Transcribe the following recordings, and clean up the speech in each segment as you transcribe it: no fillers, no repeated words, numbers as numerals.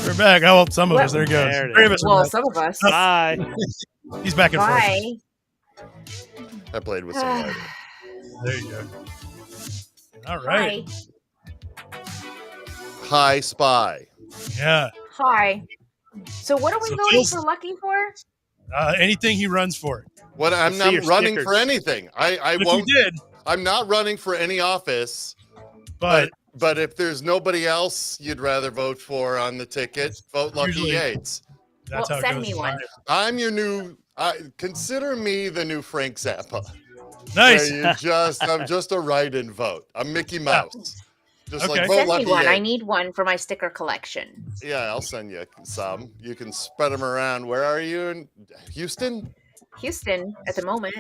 We're back. Oh, well, some of us. There he goes. There it Three is. of us are Well, back. some of us. Bye. He's back in front. Bye. I played with some lighting. There you go. All right. Hi, Spy. Yeah. Hi. So what are we So voting Phil's- for Lucky for? Anything he runs for. What? I'm see not your running stickers. for anything. I If he won't. did, I'm not running for any office. but But if there's nobody else you'd rather vote for on the ticket, vote Lucky Usually- Yates. that's Well, how it send goes. me one. I'm your new. Consider me the new Frank Zappa. Nice. Where I'm just a write-in vote. I'm Mickey Mouse. Just Okay. like vote Send Lucky me one. I Yates. need one for my sticker collection. Yeah, I'll send you some. You can spread them around. Where are you in Houston? Houston at the moment.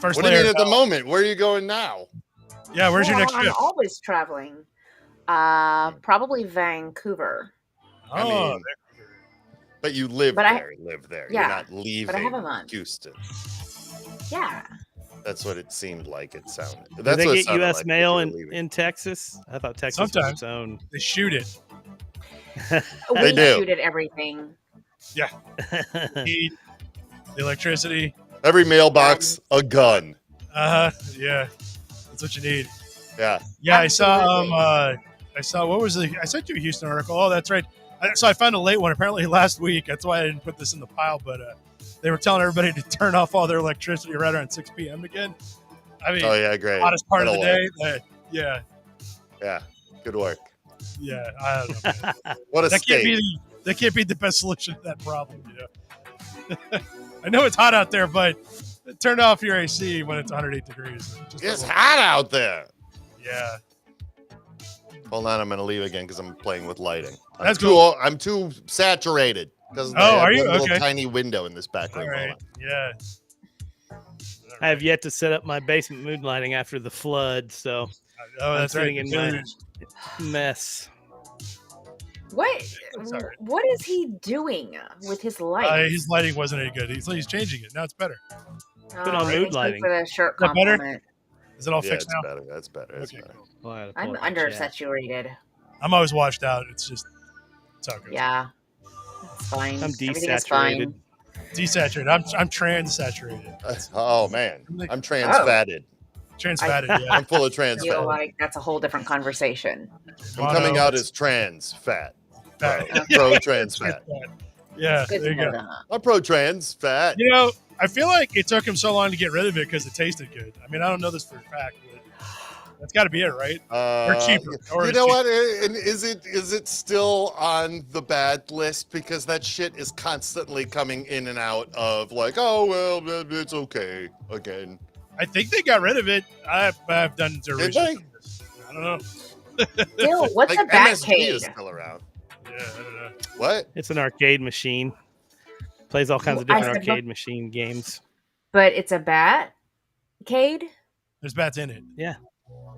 First What do you layer. mean at the moment? Where are you going now? Yeah, where's your Well, next I'm trip? always traveling. Probably Vancouver. I Oh, mean, but you live But I- there. Live there. Yeah, You're not leaving but I have a month. Houston. Yeah. That's what it seemed like. It sounded. Do That's they what it get sounded U.S. like, mail that you were leaving. in Texas? I thought Texas was Sometimes. its own. they shoot it. We do. shoot at everything. Heat, the electricity. Every mailbox, a gun. Yeah. That's what you need. Yeah. Yeah, Absolutely. I saw what was the I sent you a Houston article. Oh, that's right. So I found a late one apparently last week. That's why I didn't put this in the pile, but they were telling everybody to turn off all their electricity right around 6 p.m. again. I mean, Oh yeah, great. hottest part of the That'll day. work. Yeah. Yeah. Good work. Yeah. I don't know. Man. What a that can't state. be the best solution to that problem, you know. I know it's hot out there, but turn off your AC when it's 108 degrees. Just a It's little- hot out there. Yeah. Hold on, I'm gonna leave again because I'm playing with lighting. That's cool. I'm too saturated because Are you? little Okay. tiny window in this back All room. right. Yeah. I have yet to set up my basement mood lighting after the flood, so Oh, I'm that's right. sitting in my mess. What? Sorry. What is he doing with his light? His lighting wasn't any good. He's changing it. Now it's better. Put on mood thank you lighting. for the shirt Is that better? compliment. Is it all Yeah, fixed it's now? better. That's better. That's Okay, better. cool. Well, I had to pull I'm up my chat. undersaturated. I'm always washed out. It's just, it's how it goes. Yeah. It's fine. I'm Everything is desaturated. fine. Desaturated. I'm trans saturated. Oh man, I'm trans fatted. Trans fatted. Yeah. I'm full of trans I feel fat. like that's a whole different conversation. I'm coming out as trans fat. Fat. Pro trans fat. Yeah. Good There to you know go. that. I'm pro trans fat. You know, I feel like it took him so long to get rid of it because it tasted good. I mean, I don't know this for a fact, but that's got to be it, right? Or cheaper. Or You it's know cheaper. what? And is it still on the bad list because that shit is constantly coming in and out of like, oh well, it's okay again. I think they got rid of it. I've done zero Did research. they? on this. I don't know. Still, what's Like a MSG is Batcade? still around. Yeah, I don't know. What? It's an arcade machine. Plays all kinds of I different said, arcade machine games. But it's a Batcade? There's bats in it.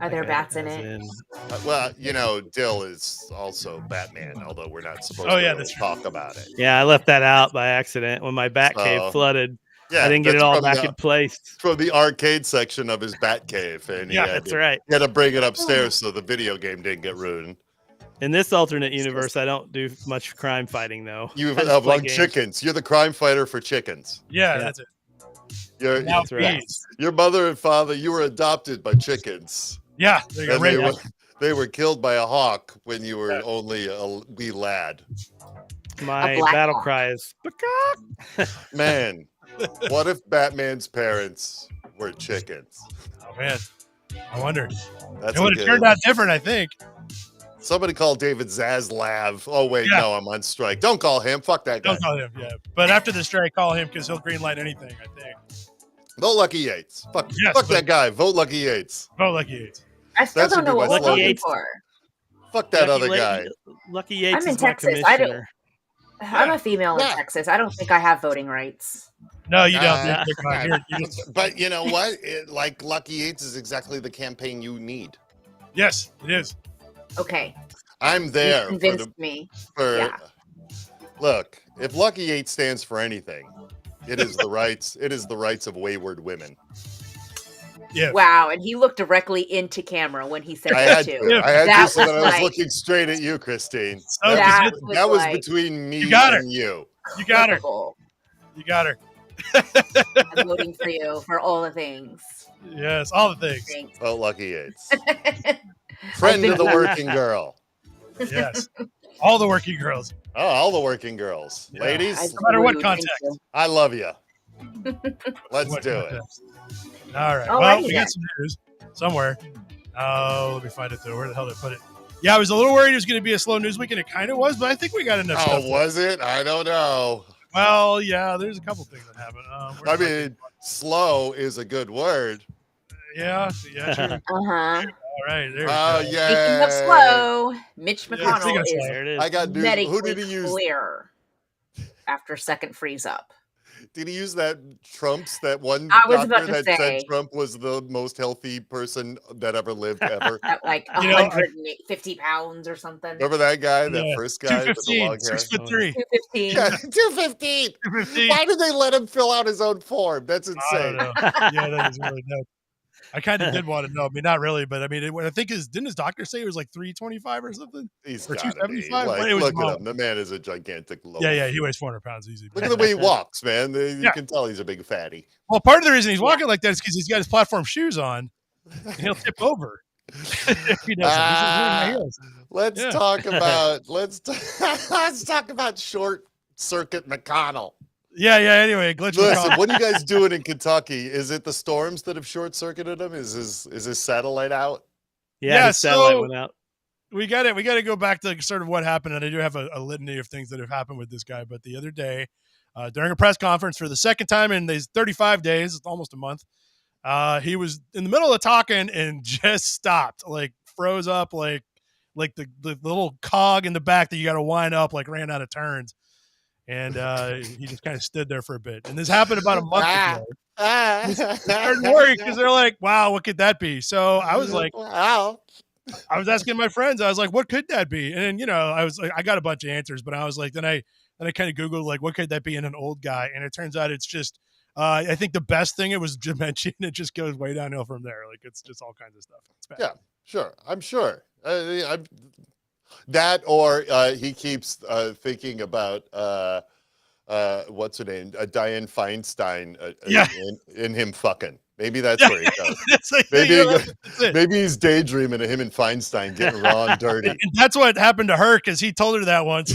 Are there Okay, bats in as it? Well, you know, Dill is also Batman, although we're not supposed Oh, to yeah, really that's true. talk about it. Yeah, I left that out by accident when my bat Oh. cave flooded. Yeah, I didn't get it that's all from back the- in place. from the arcade section of his Batcave, and Yeah, That's right. he had to bring it upstairs so the video game didn't get ruined. In this alternate universe, I don't do much crime fighting though. You I just have play like games. chickens. You're the crime fighter for chickens. Yeah, Yeah. that's it. Your Now That's right. bees. your mother and father, you were adopted by chickens, Yeah, there you go. and they Right. were, they were killed by a hawk when you were Yeah. only a wee lad. My black battle hawk. cry is "Peacock." Man, what if Batman's parents were chickens? Oh man, I wonder. That's It would have turned out different, I think. Somebody call David Zaslav. Oh wait, Yeah. no, I'm on strike. Don't call him. Fuck that guy. Don't call him. Yeah, but after the strike, call him because he'll greenlight anything. I think. Vote Lucky Yates. Fuck, Yes, fuck but- that guy. Vote Lucky Yates. Oh, lucky Yates. I still That should don't know be what my we're slogan. voting Yates. for. Fuck that other Lucky guy. Lucky Yates I'm in is my Texas. I don't- commissioner. I'm a female Yeah. in Texas. I don't think I have voting rights. No, you don't. Uh, You're just- But you know what? Like Lucky Yates is exactly the campaign you need. yes, it is. Okay. I'm You there convinced me. for Yeah. Look, if Lucky Yates stands for anything, it is the rights. It is the rights of wayward women. Yeah. Wow, and he looked directly into camera when he said I that had too. to. I had That to so that I was was like- looking straight at you, Christine. So That good. was That was like between me You got her. and you. You got her. flippable. You got her. I'm voting for you for all the things. Yes, all the things. Thanks. Oh, lucky Yates. I've Friend been of the blessed. working girl. Yes. All the working girls. Oh, all the working girls. Yeah. Ladies, No matter what Thank context. you. I love you. Let's What do it. context. All right. Alrighty Well, we then. got some news somewhere. Oh, let me find it though. Where the hell did I put it? Yeah, I was a little worried it was going to be a slow news week, and it kind of was, but I think we got enough stuff. Oh, was it? I don't know. Well, yeah, there's a couple things that happened. I mean, slow is a good word. yeah, true. Uh-huh. All right, there we Oh, go. yeah. Speaking of slow, Mitch Yeah, McConnell speaking of is slow. There it is. I got news. Who medically did he use? clear after second freeze up. Did he use that that one I was doctor about to that say. said Trump was the most healthy person that ever lived ever? At like You know, I- 150 pounds or something. Remember that guy, that Yeah. first guy with the 215, long hair? 6'3", 215. Yeah, 215. 215. Why did they let him fill out his own form? That's I don't insane. know. Yeah, that is really nuts. I kind of did want to know. I mean, not really, but I mean, I think didn't his doctor say it was like 325 or something? He's Or got to be. 275? Like, But it was look wrong. at him. The man is a gigantic loaf. Yeah, he weighs 400 pounds easy. Look at the way he walks, man. You Yeah. can tell he's a big fatty. Well, part of the reason he's walking like that is because he's got his platform shoes on, and he'll tip over if he doesn't. He's wearing high heels. Let's Yeah. talk about let's talk about short circuit McConnell. Yeah. Anyway, glitch. Listen, what are you guys doing in Kentucky? Is it the storms that have short circuited him? Is his satellite out? Yeah, his satellite went out. We got it. We got to go back to sort of what happened, and I do have a litany of things that have happened with this guy. But the other day, during a press conference for the second time in these 35 days, it's almost a month, he was in the middle of talking and just stopped, like froze up, like the little cog in the back that you got to wind up, like ran out of turns. And he just kind of stood there for a bit. And this happened about a month ago. I started worrying because they're like, wow, what could that be? So I was like, wow. I was asking my friends, I was like, what could that be? And, I was like, I got a bunch of answers, but I was like, then I kind of Googled, like, what could that be in an old guy? And it turns out it's just, I think the best thing, it was dementia. It just goes way downhill from there. Like, it's just all kinds of stuff. It's bad. Yeah, sure. I'm sure. That or he keeps thinking about what's her name, Diane Feinstein, in him fucking. Maybe that's where he goes. Maybe he's daydreaming of him and Feinstein getting raw and dirty. And that's what happened to her because he told her that once.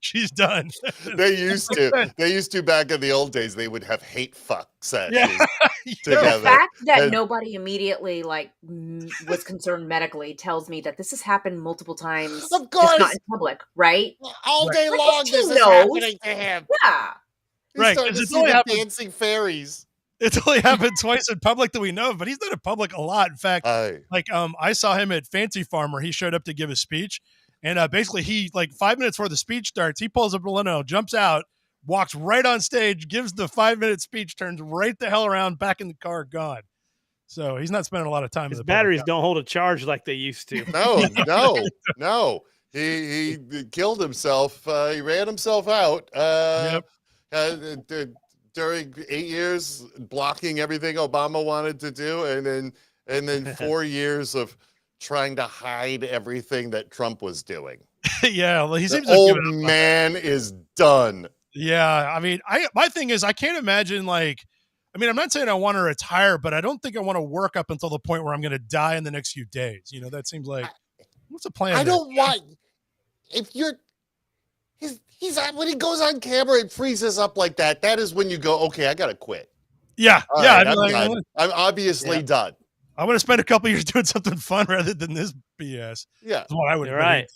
She's done. They used to back in the old days. They would have hate fuck sessions The together. fact that And- nobody immediately was concerned medically tells me that this has happened multiple times. Of course. Just not in public, right? All day Like, long, she this is knows. happening to him. Yeah. He's Right, starting 'cause to it's see only the happened- dancing fairies. It's only happened twice in public that we know of, but he's done it public a lot. In fact, I saw him at Fancy Farm where he showed up to give a speech. And basically, he, like 5 minutes before the speech starts, he pulls up a limo, jumps out, walks right on stage, gives the 5-minute speech, turns right the hell around, back in the car, gone. So he's not spending a lot of time. His in the batteries public. don't hold a charge like they used to. No. He killed himself. He ran himself out. During 8 years, blocking everything Obama wanted to do, and then 4 years of trying to hide everything that Trump was doing. Yeah, well, he seems The to have old given up on that. man is done. Yeah, I mean, my thing is, I can't imagine, like, I mean, I'm not saying I want to retire, but I don't think I want to work up until the point where I'm going to die in the next few days. That seems like, what's the plan? I there? don't want. If you're, he's when he goes on camera and freezes up like that. That is when you go, okay, I gotta quit. Yeah, All yeah. right, I'd be I'm like, done. I'm obviously done. I want to spend a couple years doing something fun rather than this BS. Yeah, That's what I would. You're right.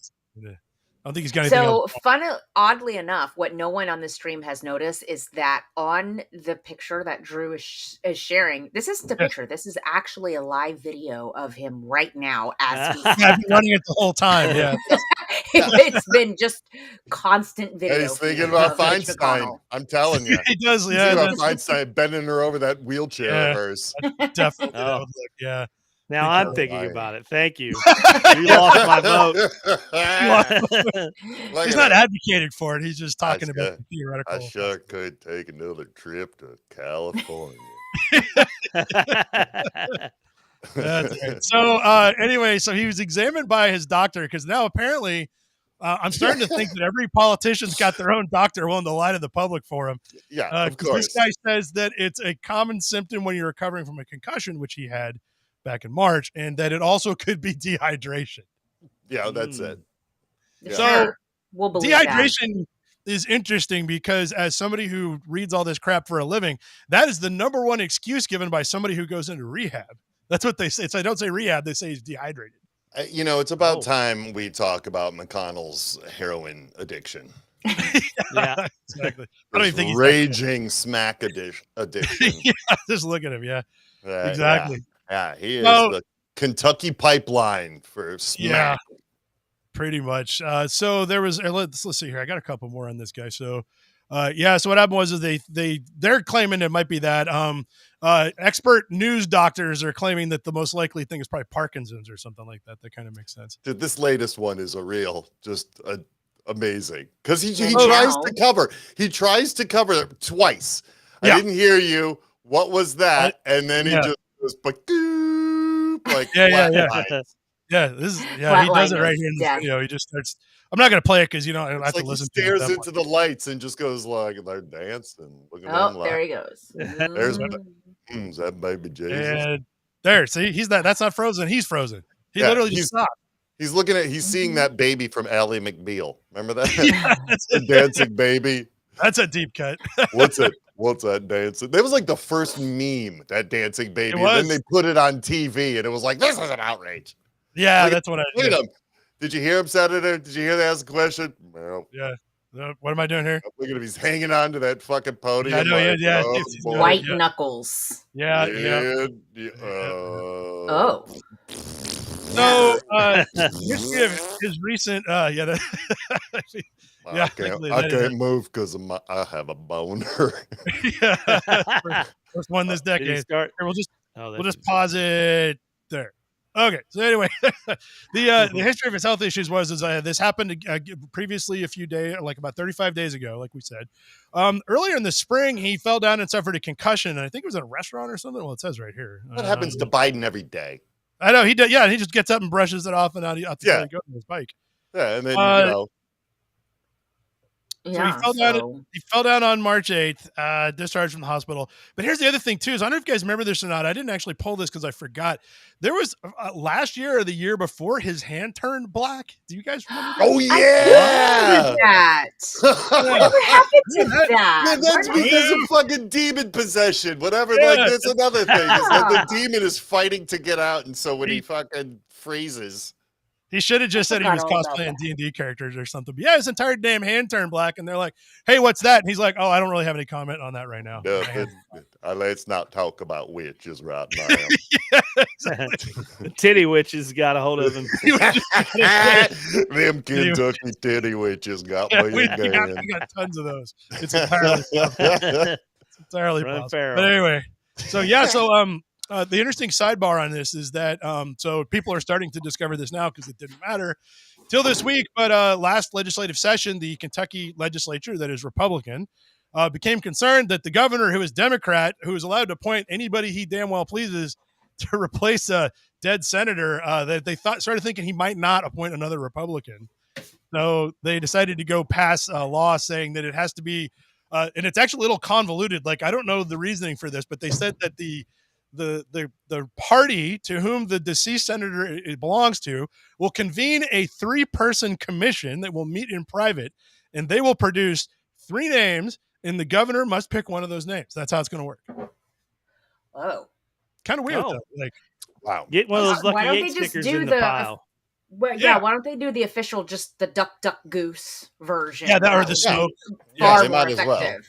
I don't think he's got anything So else. oddly enough, what no one on the stream has noticed is that on the picture that Drew is sharing, this isn't a picture. This is actually a live video of him right now as he's Yeah, I've been running it the whole time. Yeah. it's been just constant video. And he's thinking feed about of Mitch Feinstein. McConnell. I'm telling you. He does. He's Yeah. thinking about Feinstein bending her over that wheelchair Yeah. of hers. Definitely. Oh. That would look, yeah. Now Think I'm you're thinking lying. about it. Thank you. You lost my vote. Look He's at not that. advocating for it. He's just talking I about sure- the theoretical. I sure could take another trip to California. That's right. So anyway, so he was examined by his doctor because now apparently I'm starting to think that every politician's got their own doctor willing to lie to the public for him. Yeah, of Because course. this guy says that it's a common symptom when you're recovering from a concussion, which he had back in March, and that it also could be dehydration. Yeah, that's it. Yeah. So Sure. We'll believe that. dehydration is interesting because as somebody who reads all this crap for a living, that is the number one excuse given by somebody who goes into rehab. That's what they say. It's, I don't say rehab, they say he's dehydrated. You know, it's about time we talk about McConnell's heroin addiction. Yeah, exactly. I don't even think he's raging smack addiction. yeah, just look at him. Yeah, exactly. Yeah, he is the Kentucky pipeline for smack. Yeah, pretty much. So there was. Let's see here. I got a couple more on this guy. So, So what happened was is they're claiming it might be that. Expert news doctors are claiming that the most likely thing is probably Parkinson's or something like that. That kind of makes sense. Dude, this latest one is amazing because he tries to cover. He tries to cover twice. Yeah. I didn't hear you. What was that? And then he just goes like Yeah, this is he does it right here in this video. He just starts. I'm not gonna play it because I have to listen. He stares into the lights and just goes like they're dancing. Look at them. There he goes. There's is that baby Jesus. And there, see, he's that. That's not Frozen. He's frozen. He literally just stopped. He's looking at. He's seeing that baby from Ally McBeal. Remember that? The dancing baby. That's a deep cut. What's it? What's that dancing? That was like the first meme, that dancing baby. And then they put it on TV, and it was like, this is an outrage. Yeah, that's what I did. Did you hear him, Senator? Did you hear they asked a question? No. Yeah. What am I doing here? Look at him. He's hanging on to that fucking podium. I know, yeah. White knuckles. Yeah. Oh. So, history of his recent, I can't move because I have a boner. First one this decade. Here, we'll just pause it there. Okay, so anyway, the history of his health issues was this happened previously a few days, like about 35 days ago, like we said. Earlier in the spring, he fell down and suffered a concussion, and I think it was at a restaurant or something. Well, it says right here. That happens to Biden every day. I know he did. Yeah, he just gets up and brushes it off and out to go on his bike. Yeah, and then So he fell down on March 8th, discharged from the hospital. But here's the other thing, too, is I don't know if you guys remember this or not. I didn't actually pull this because I forgot. There was last year or the year before his hand turned black. Do you guys remember that? Oh, yeah. Whatever happened to that? Yeah, that's because of fucking demon possession. Whatever. Yeah. Like, that's another thing. Is that the demon is fighting to get out. And so when he fucking freezes. He should have just said he was cosplaying D&D characters or something. But yeah, his entire damn hand turned black, and they're like, "Hey, what's that?" And he's like, "Oh, I don't really have any comment on that right now." No, let's not talk about witches right now. Exactly. The titty witches got a hold of him. Them Kentucky titty witches got me again. We got tons of those. It's entirely possible. But anyway, so the interesting sidebar on this is that so people are starting to discover this now because it didn't matter till this week. But last legislative session, the Kentucky legislature, that is Republican, became concerned that the governor, who is Democrat, who is allowed to appoint anybody he damn well pleases to replace a dead senator, that they started thinking he might not appoint another Republican. So they decided to go pass a law saying that it has to be, and it's actually a little convoluted. Like, I don't know the reasoning for this, but they said that the party to whom the deceased senator belongs to will convene a 3-person commission that will meet in private, and they will produce 3 names, and the governor must pick one of those names. That's how it's going to work. Oh, kind of weird though. Like, wow, get one of those lucky 8 stickers in the pile. Why don't they do the official, just the duck goose version? Yeah, or the smoke. Far more effective.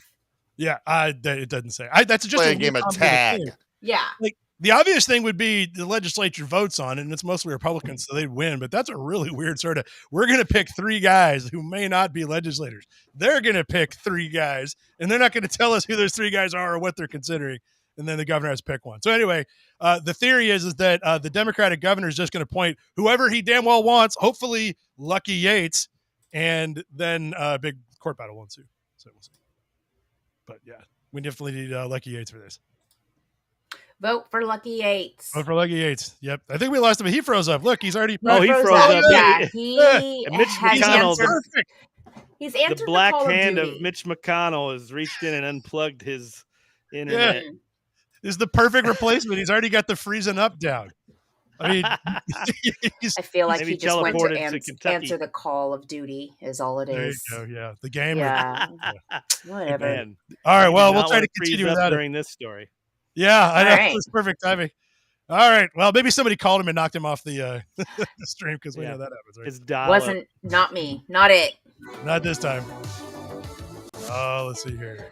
Yeah, it doesn't say. That's just a game of tag. Yeah. Like, the obvious thing would be the legislature votes on it, and it's mostly Republicans, so they'd win. But that's a really weird sort of, we're going to pick 3 guys who may not be legislators. They're going to pick 3 guys, and they're not going to tell us who those 3 guys are or what they're considering. And then the governor has to pick one. So anyway, the theory is that the Democratic governor is just going to appoint whoever he damn well wants, hopefully Lucky Yates, and then a big court battle will ensue. So we'll see. But yeah, we definitely need Lucky Yates for this. Vote for Lucky Yates. Vote for Lucky Yates. Yep. I think we lost him. He froze up. Look, he's already. He froze up. Yeah, he And Mitch has McConnell, answered. He's answered the black Call hand of of Duty. Mitch McConnell has reached in and unplugged his internet. Yeah. This is the perfect replacement. He's already got the freezing up down. I mean, I feel like maybe he just went to teleported to answer the Call of Duty is all it is. There you go. Yeah, the game. Yeah. Whatever. Man, all right. Well, we'll not try wanna to continue freeze with up that during this story. Yeah, I know. right. It's perfect timing. All right. Well, maybe somebody called him and knocked him off the stream because we know that happens. Right? His dial Wasn't not me. Not it. Not this time. Oh, let's see here.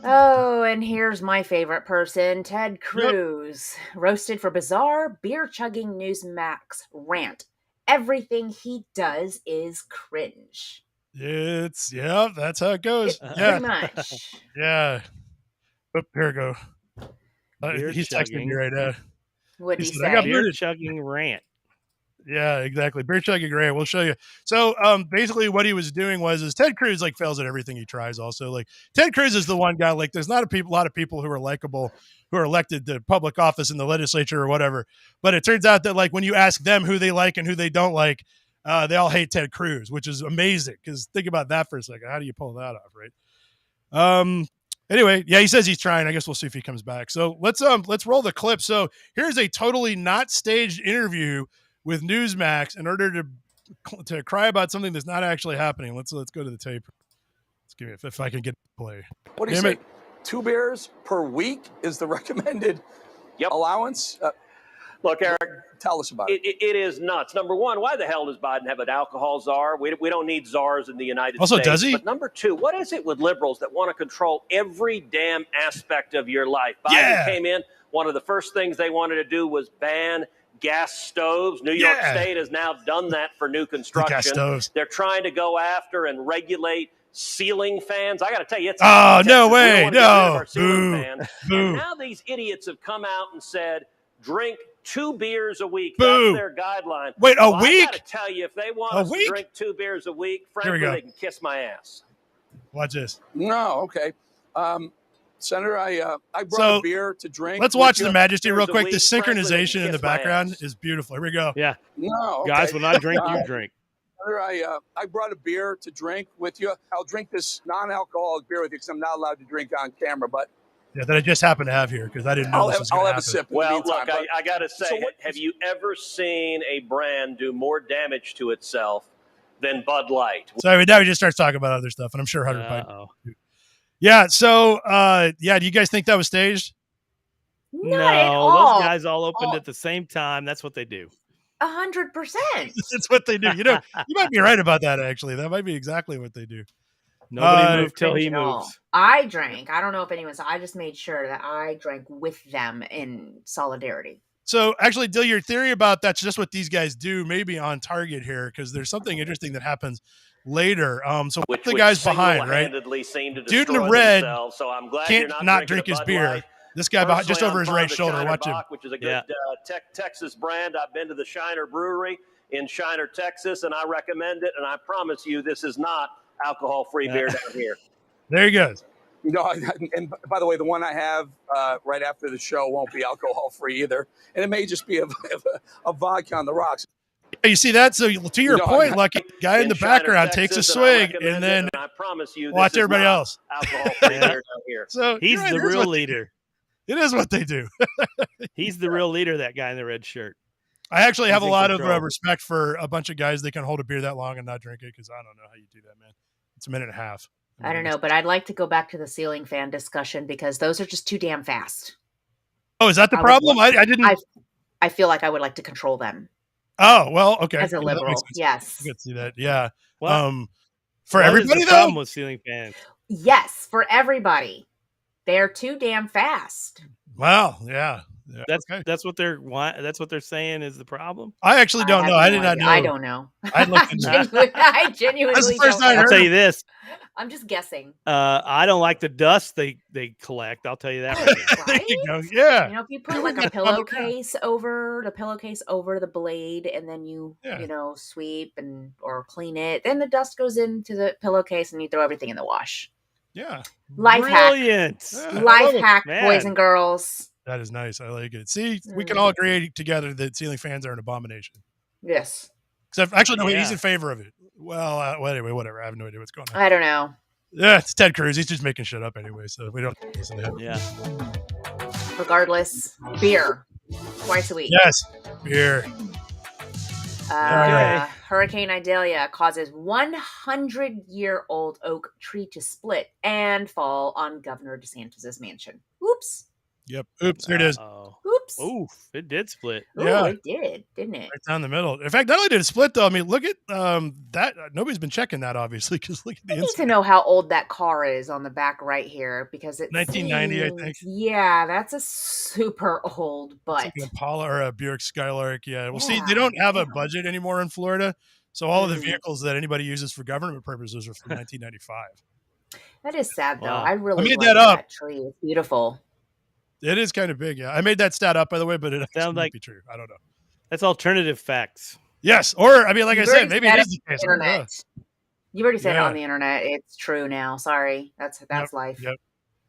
Oh, and here's my favorite person, Ted Cruz, roasted for bizarre beer-chugging Newsmax rant. Everything he does is cringe. That's how it goes. Pretty much. Yeah. Oh, here we go. He's texting me right now. What did he said, I got say? beer chugging rant. Yeah, exactly. Beer chugging rant. We'll show you. So basically what he was doing is Ted Cruz like fails at everything he tries also. Like Ted Cruz is the one guy, like there's not a lot of people who are likable who are elected to public office in the legislature or whatever. But it turns out that like when you ask them who they like and who they don't like, they all hate Ted Cruz, which is amazing. Because think about that for a second. How do you pull that off, right? Anyway, yeah, he says he's trying. I guess we'll see if he comes back. So let's roll the clip. So here's a totally not staged interview with Newsmax in order to cry about something that's not actually happening. Let's go to the tape. Let's give me if I can get to play. What do you say? 2 beers per week is the recommended allowance? Look, Eric, tell us about it. It is nuts. Number one, why the hell does Biden have an alcohol czar? We don't need czars in the United States. Also, does he? But number two, what is it with liberals that want to control every damn aspect of your life? Biden came in, one of the first things they wanted to do was ban gas stoves. New York State has now done that for new construction. Gas stoves. They're trying to go after and regulate ceiling fans. I got to tell you, it's no way, no. Boo. And now these idiots have come out and said, drink 2 beers a week. That's their guideline. Wait, a week? I got to tell you, if they want us to drink 2 beers a week, frankly, they can kiss my ass. Watch this. No, okay. Senator, I brought a beer to drink. Let's watch the Majesty real quick. The synchronization in the background is beautiful. Here we go. Yeah. No, okay. Guys, when I drink, you drink. Senator, I brought a beer to drink with you. I'll drink this non-alcoholic beer with you because I'm not allowed to drink on camera, but that I just happened to have here because I didn't know this was going to happen. I'll have a sip. Well, look, I got to say, have you ever seen a brand do more damage to itself than Bud Light? So now he just starts talking about other stuff, and I'm sure Hunter might. Yeah. So, do you guys think that was staged? Not at all. Those guys all opened at the same time. That's what they do. 100%. That's what they do. You might be right about that. Actually, that might be exactly what they do. Nobody moved till he moves. I drank. I don't know if anyone saw. I just made sure that I drank with them in solidarity. So actually, Dill, your theory about that's just what these guys do, maybe on target here, because there's something interesting that happens later. So which the guys behind, right? Dude in the red so I'm glad can't not drink his beer. Light. This guy behind, just over his right shoulder. Watch him. Which is a good Texas brand. I've been to the Shiner Brewery in Shiner, Texas, and I recommend it. And I promise you, this is not alcohol-free beer down here. There he goes. And by the way, the one I have right after the show won't be alcohol-free either, and it may just be a vodka on the rocks. You see that? So to your point, Lucky, guy in the background takes a swig, and then I promise you, watch everybody else. Alcohol-free beer down here. So he's the real leader. It is what they do. He's the real leader, that guy in the red shirt. I actually have a lot of respect for a bunch of guys that can hold a beer that long and not drink it, because I don't know how you do that, man. It's a minute and a half. I don't know, but I'd like to go back to the ceiling fan discussion because those are just too damn fast. Oh, is that the problem? I didn't. I feel like I would like to control them. Oh, well, okay. As a liberal, yes. I could see that. Yeah. Well, for everybody, though? Problem with ceiling fans. Yes, for everybody. They're too damn fast. Wow. Yeah. That's what they're saying is the problem. I actually don't know. I did not know. I don't know. I genuinely That's the first time I heard. I'll tell you this. I'm just guessing. I don't like the dust they collect. I'll tell you that right now. There you go. Yeah. If you put like a pillowcase over the blade, and then you sweep or clean it, then the dust goes into the pillowcase, and you throw everything in the wash. Yeah. Life Brilliant. hack. Life hack, Man. boys and girls. That is nice. I like it. See, we can all agree together that ceiling fans are an abomination. Yes. Except, actually, no, he's in favor of it. Well, anyway, whatever. I have no idea what's going on. I don't know. Yeah, it's Ted Cruz. He's just making shit up anyway, so we don't listen to him. Yeah. Regardless, beer twice a week. Yes, beer. Hurricane Idalia causes 100-year-old oak tree to split and fall on Governor DeSantis' mansion. Oops. Yep. Oops. Here it is. Oops. Oof. It did split. Ooh, Yeah. it did, didn't it? Right down the middle. In fact, not only did it split, though, I mean, look at that. Nobody's been checking that, obviously, because look at the I need to know how old that car is on the back right here, because it's 1990, I think. Yeah, that's a super old, but like an Impala or a Buick Skylark. Yeah. Well, see, they don't have a budget anymore in Florida, so all of the vehicles that anybody uses for government purposes are from 1995. That is sad, though. Wow. I really made like that up. that tree. It's beautiful. It is kind of big, yeah. I made that stat up, by the way, but it Sounds might like be true. I don't know. That's alternative facts. Yes, or I mean, like I said, maybe it is the case. Internet. You already said it on the internet. It's true now. Sorry, that's life. Yep.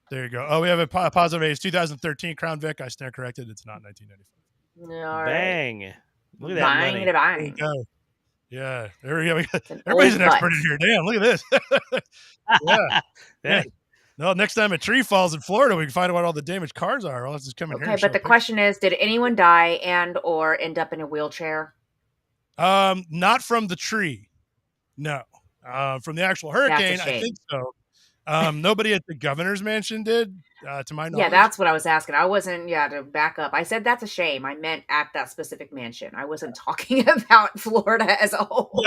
There you go. Oh, we have a positive age. 2013 Crown Vic. I stand corrected. It's not 1995. All right. Bang! Look at that money. There you go. Yeah, there we go. Everybody's an expert in here. Damn, look at this. Yeah. No, next time a tree falls in Florida, we can find out what all the damaged cars are. I'll just come in here. Okay, but the question is, did anyone die and or end up in a wheelchair? Not from the tree. No. From the actual hurricane, I think so. Nobody at the governor's mansion did, to my knowledge. Yeah, that's what I was asking. I wasn't, to back up. I said that's a shame. I meant at that specific mansion. I wasn't talking about Florida as a whole.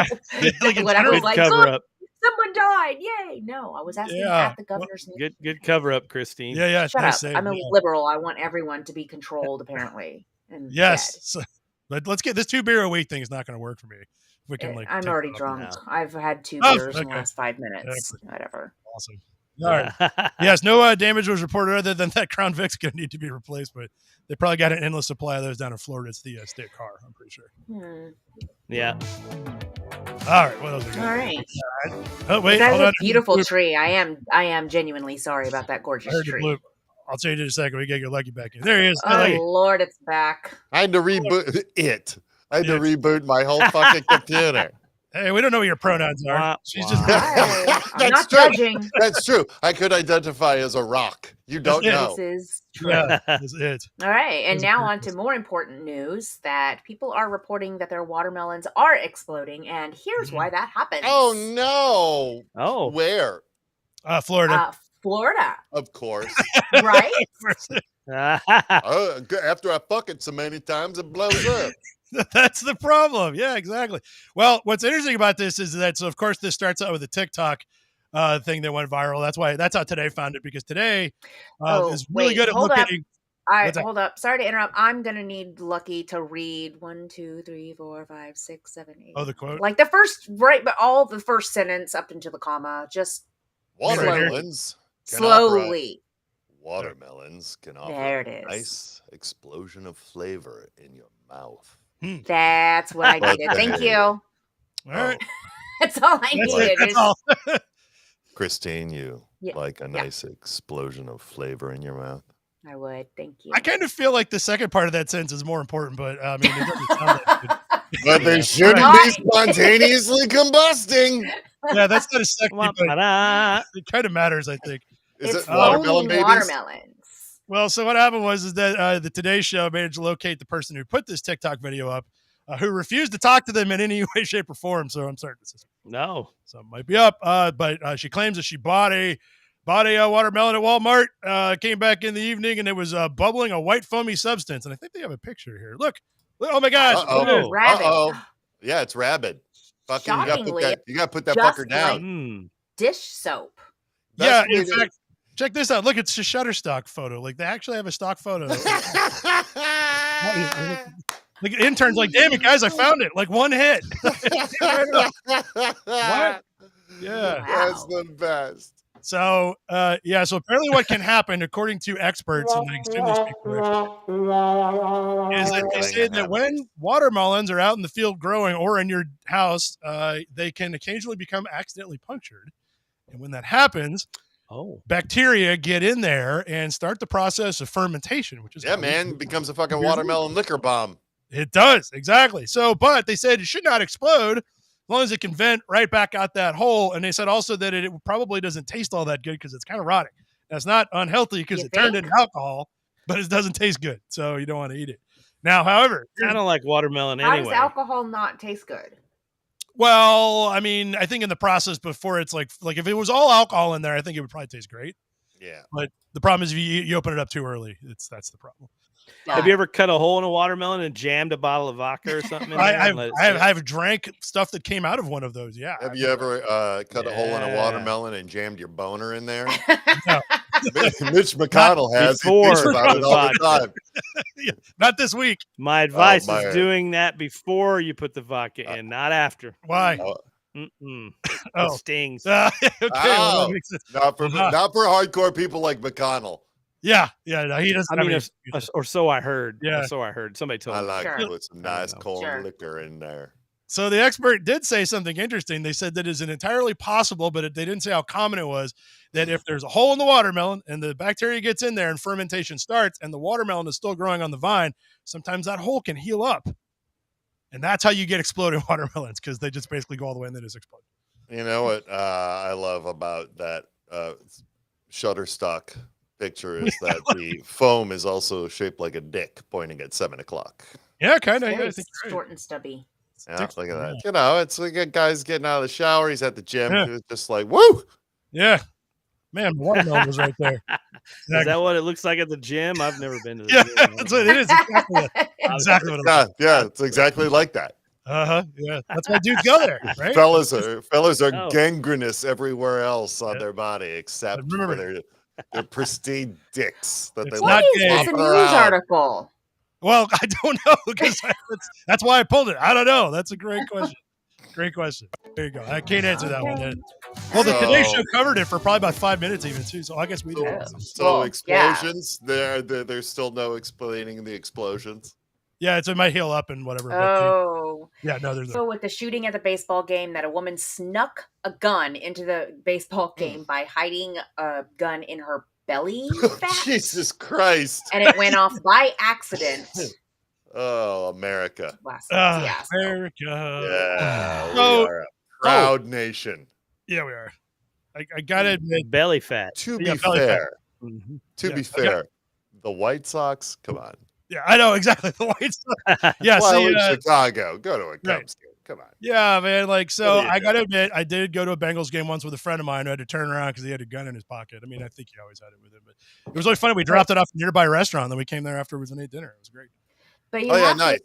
When I was like, cover up. Someone died. Yay. No, I was asking at the governor's mansion. Good cover up, Christine. Yeah. Shut up. I'm a liberal. I want everyone to be controlled, apparently. And yes. So, but let's get this 2 beer a week thing is not going to work for me. If we can, I'm already drunk. I've had 2 beers in the last 5 minutes. Whatever. Awesome. All right. Yes, no damage was reported other than that Crown Vic's going to need to be replaced, but they probably got an endless supply of those down in Florida. It's the state car, I'm pretty sure. Yeah. All right. What else we got? All right. Oh, wait. That's a beautiful tree. I am genuinely sorry about that gorgeous tree. I'll change it in a second. We get your Lucky back in. There he is. Oh, Lord, it's back. I had to reboot it. I had to reboot my whole fucking computer. Hey, we don't know what your pronouns are. She's just. I'm not judging. That's true. I could identify as a rock. You don't know. This is true. Yeah, that's it. All right. And now on to more important news that people are reporting that their watermelons are exploding. And here's why that happens. Oh, no. Oh. Where? Florida. Florida. Of course. Right? After I fuck it so many times, it blows up. That's the problem. Yeah, exactly. Well, what's interesting about this is that, so of course, this starts out with a TikTok thing that went viral. That's how Today found it, because Today is really good at looking. Hold up. Sorry to interrupt. I'm going to need Lucky to read 1, 2, 3, 4, 5, 6, 7, 8. Oh, the quote? Like the first, right, but all the first sentence up into the comma. Just watermelons. Slowly. Watermelons can offer a nice explosion of flavor in your mouth. That's what I needed. Thank you. All right. That's all I needed. That's all. Christine, you like a nice explosion of flavor in your mouth? I would. Thank you. I kind of feel like the second part of that sentence is more important, but I mean, it doesn't sound that good. But they shouldn't be spontaneously combusting. Yeah, that's not a second, but it kind of matters, I think. Is it watermelon babies? Watermelons. Well, so what happened was that the Today Show managed to locate the person who put this TikTok video up, who refused to talk to them in any way, shape, or form. So I'm starting to suspect. No. Something might be up. But she claims that she bought a watermelon at Walmart, came back in the evening, and it was bubbling a white foamy substance. And I think they have a picture here. Look. Oh, my gosh. Uh-oh. Yeah, it's rabid. Fucking, you got to put that fucker down. Dish soap. Yeah, in fact, check this out. Look, it's a Shutterstock photo. Like, they actually have a stock photo. Like, intern's like, damn it, guys, I found it. Like, one hit. What? Yeah. Wow. That's the best. So, so apparently what can happen, according to experts, and I assume they speak correctly, is that they say that when watermelons are out in the field growing or in your house, they can occasionally become accidentally punctured. And when that happens, bacteria get in there and start the process of fermentation, which is becomes a fucking watermelon liquor bomb. It does, exactly. So, but they said it should not explode as long as it can vent right back out that hole. And they said also that it probably doesn't taste all that good because it's kind of rotting. That's not unhealthy because it turned into alcohol, but it doesn't taste good. So you don't want to eat it. Now, however, I don't like watermelon anyway. How does alcohol not taste good? Well, I mean, I think in the process before it's like if it was all alcohol in there, I think it would probably taste great. Yeah. But the problem is if you open it up too early, that's the problem. Have you ever cut a hole in a watermelon and jammed a bottle of vodka or something? I've drank stuff that came out of one of those. Yeah. Have you ever cut a hole in a watermelon and jammed your boner in there? No. Mitch McConnell has. He thinks about it all the time. Yeah, not this week. My advice is doing that before you put the vodka in, not after. Why? It stings. Okay. Well, not for hardcore people like McConnell. Yeah. No, he doesn't. I mean, or so I heard. Yeah. So I heard. Somebody told me. I like to put some nice cold liquor in there. So the expert did say something interesting. They said that it is entirely possible, but they didn't say how common it was, that if there's a hole in the watermelon and the bacteria gets in there and fermentation starts and the watermelon is still growing on the vine, sometimes that hole can heal up. And that's how you get exploding watermelons, because they just basically go all the way and they just explode. You know what I love about that Shutterstock picture is that the foam is also shaped like a dick pointing at 7 o'clock. Yeah, kind of. Yeah, short and stubby. Yeah, look at that. You know, it's like a guy's getting out of the shower. He's at the gym. It was just like, woo! Yeah. Man, watermelon was right there. Exactly. Is that what it looks like at the gym? I've never been to the gym. That's what it is. Exactly what it is. Yeah, it's exactly like that. Yeah, that's why dudes go there, right? Fellas are gangrenous everywhere else on their body except for their pristine dicks that they What is this, a news article? Well, I don't know, because that's why I pulled it. I don't know. That's a great question. Great question. There you go. I can't answer that one then. Well, the Today Show covered it for probably about 5 minutes even too, so I guess we did. So explosions, there's still no explaining the explosions. Yeah, it might heal up and whatever. Oh. Yeah, no, there's So with the shooting at the baseball game, that a woman snuck a gun into the baseball game by hiding a gun in her belly fat. Jesus Christ. And it went off by accident. Oh, America. America. Yeah, we are a proud nation. Yeah, we are. I gotta admit, belly fat. To be fair, the White Sox, come on. Yeah, I know exactly the White Sox. Yeah, Chicago, go to a Cubs game. Come on. Yeah, man. I gotta admit, I did go to a Bengals game once with a friend of mine who had to turn around because he had a gun in his pocket. I mean, I think he always had it with him, but it was really funny. We dropped it off at a nearby restaurant, then we came there afterwards and ate dinner. It was great. But you have to admit,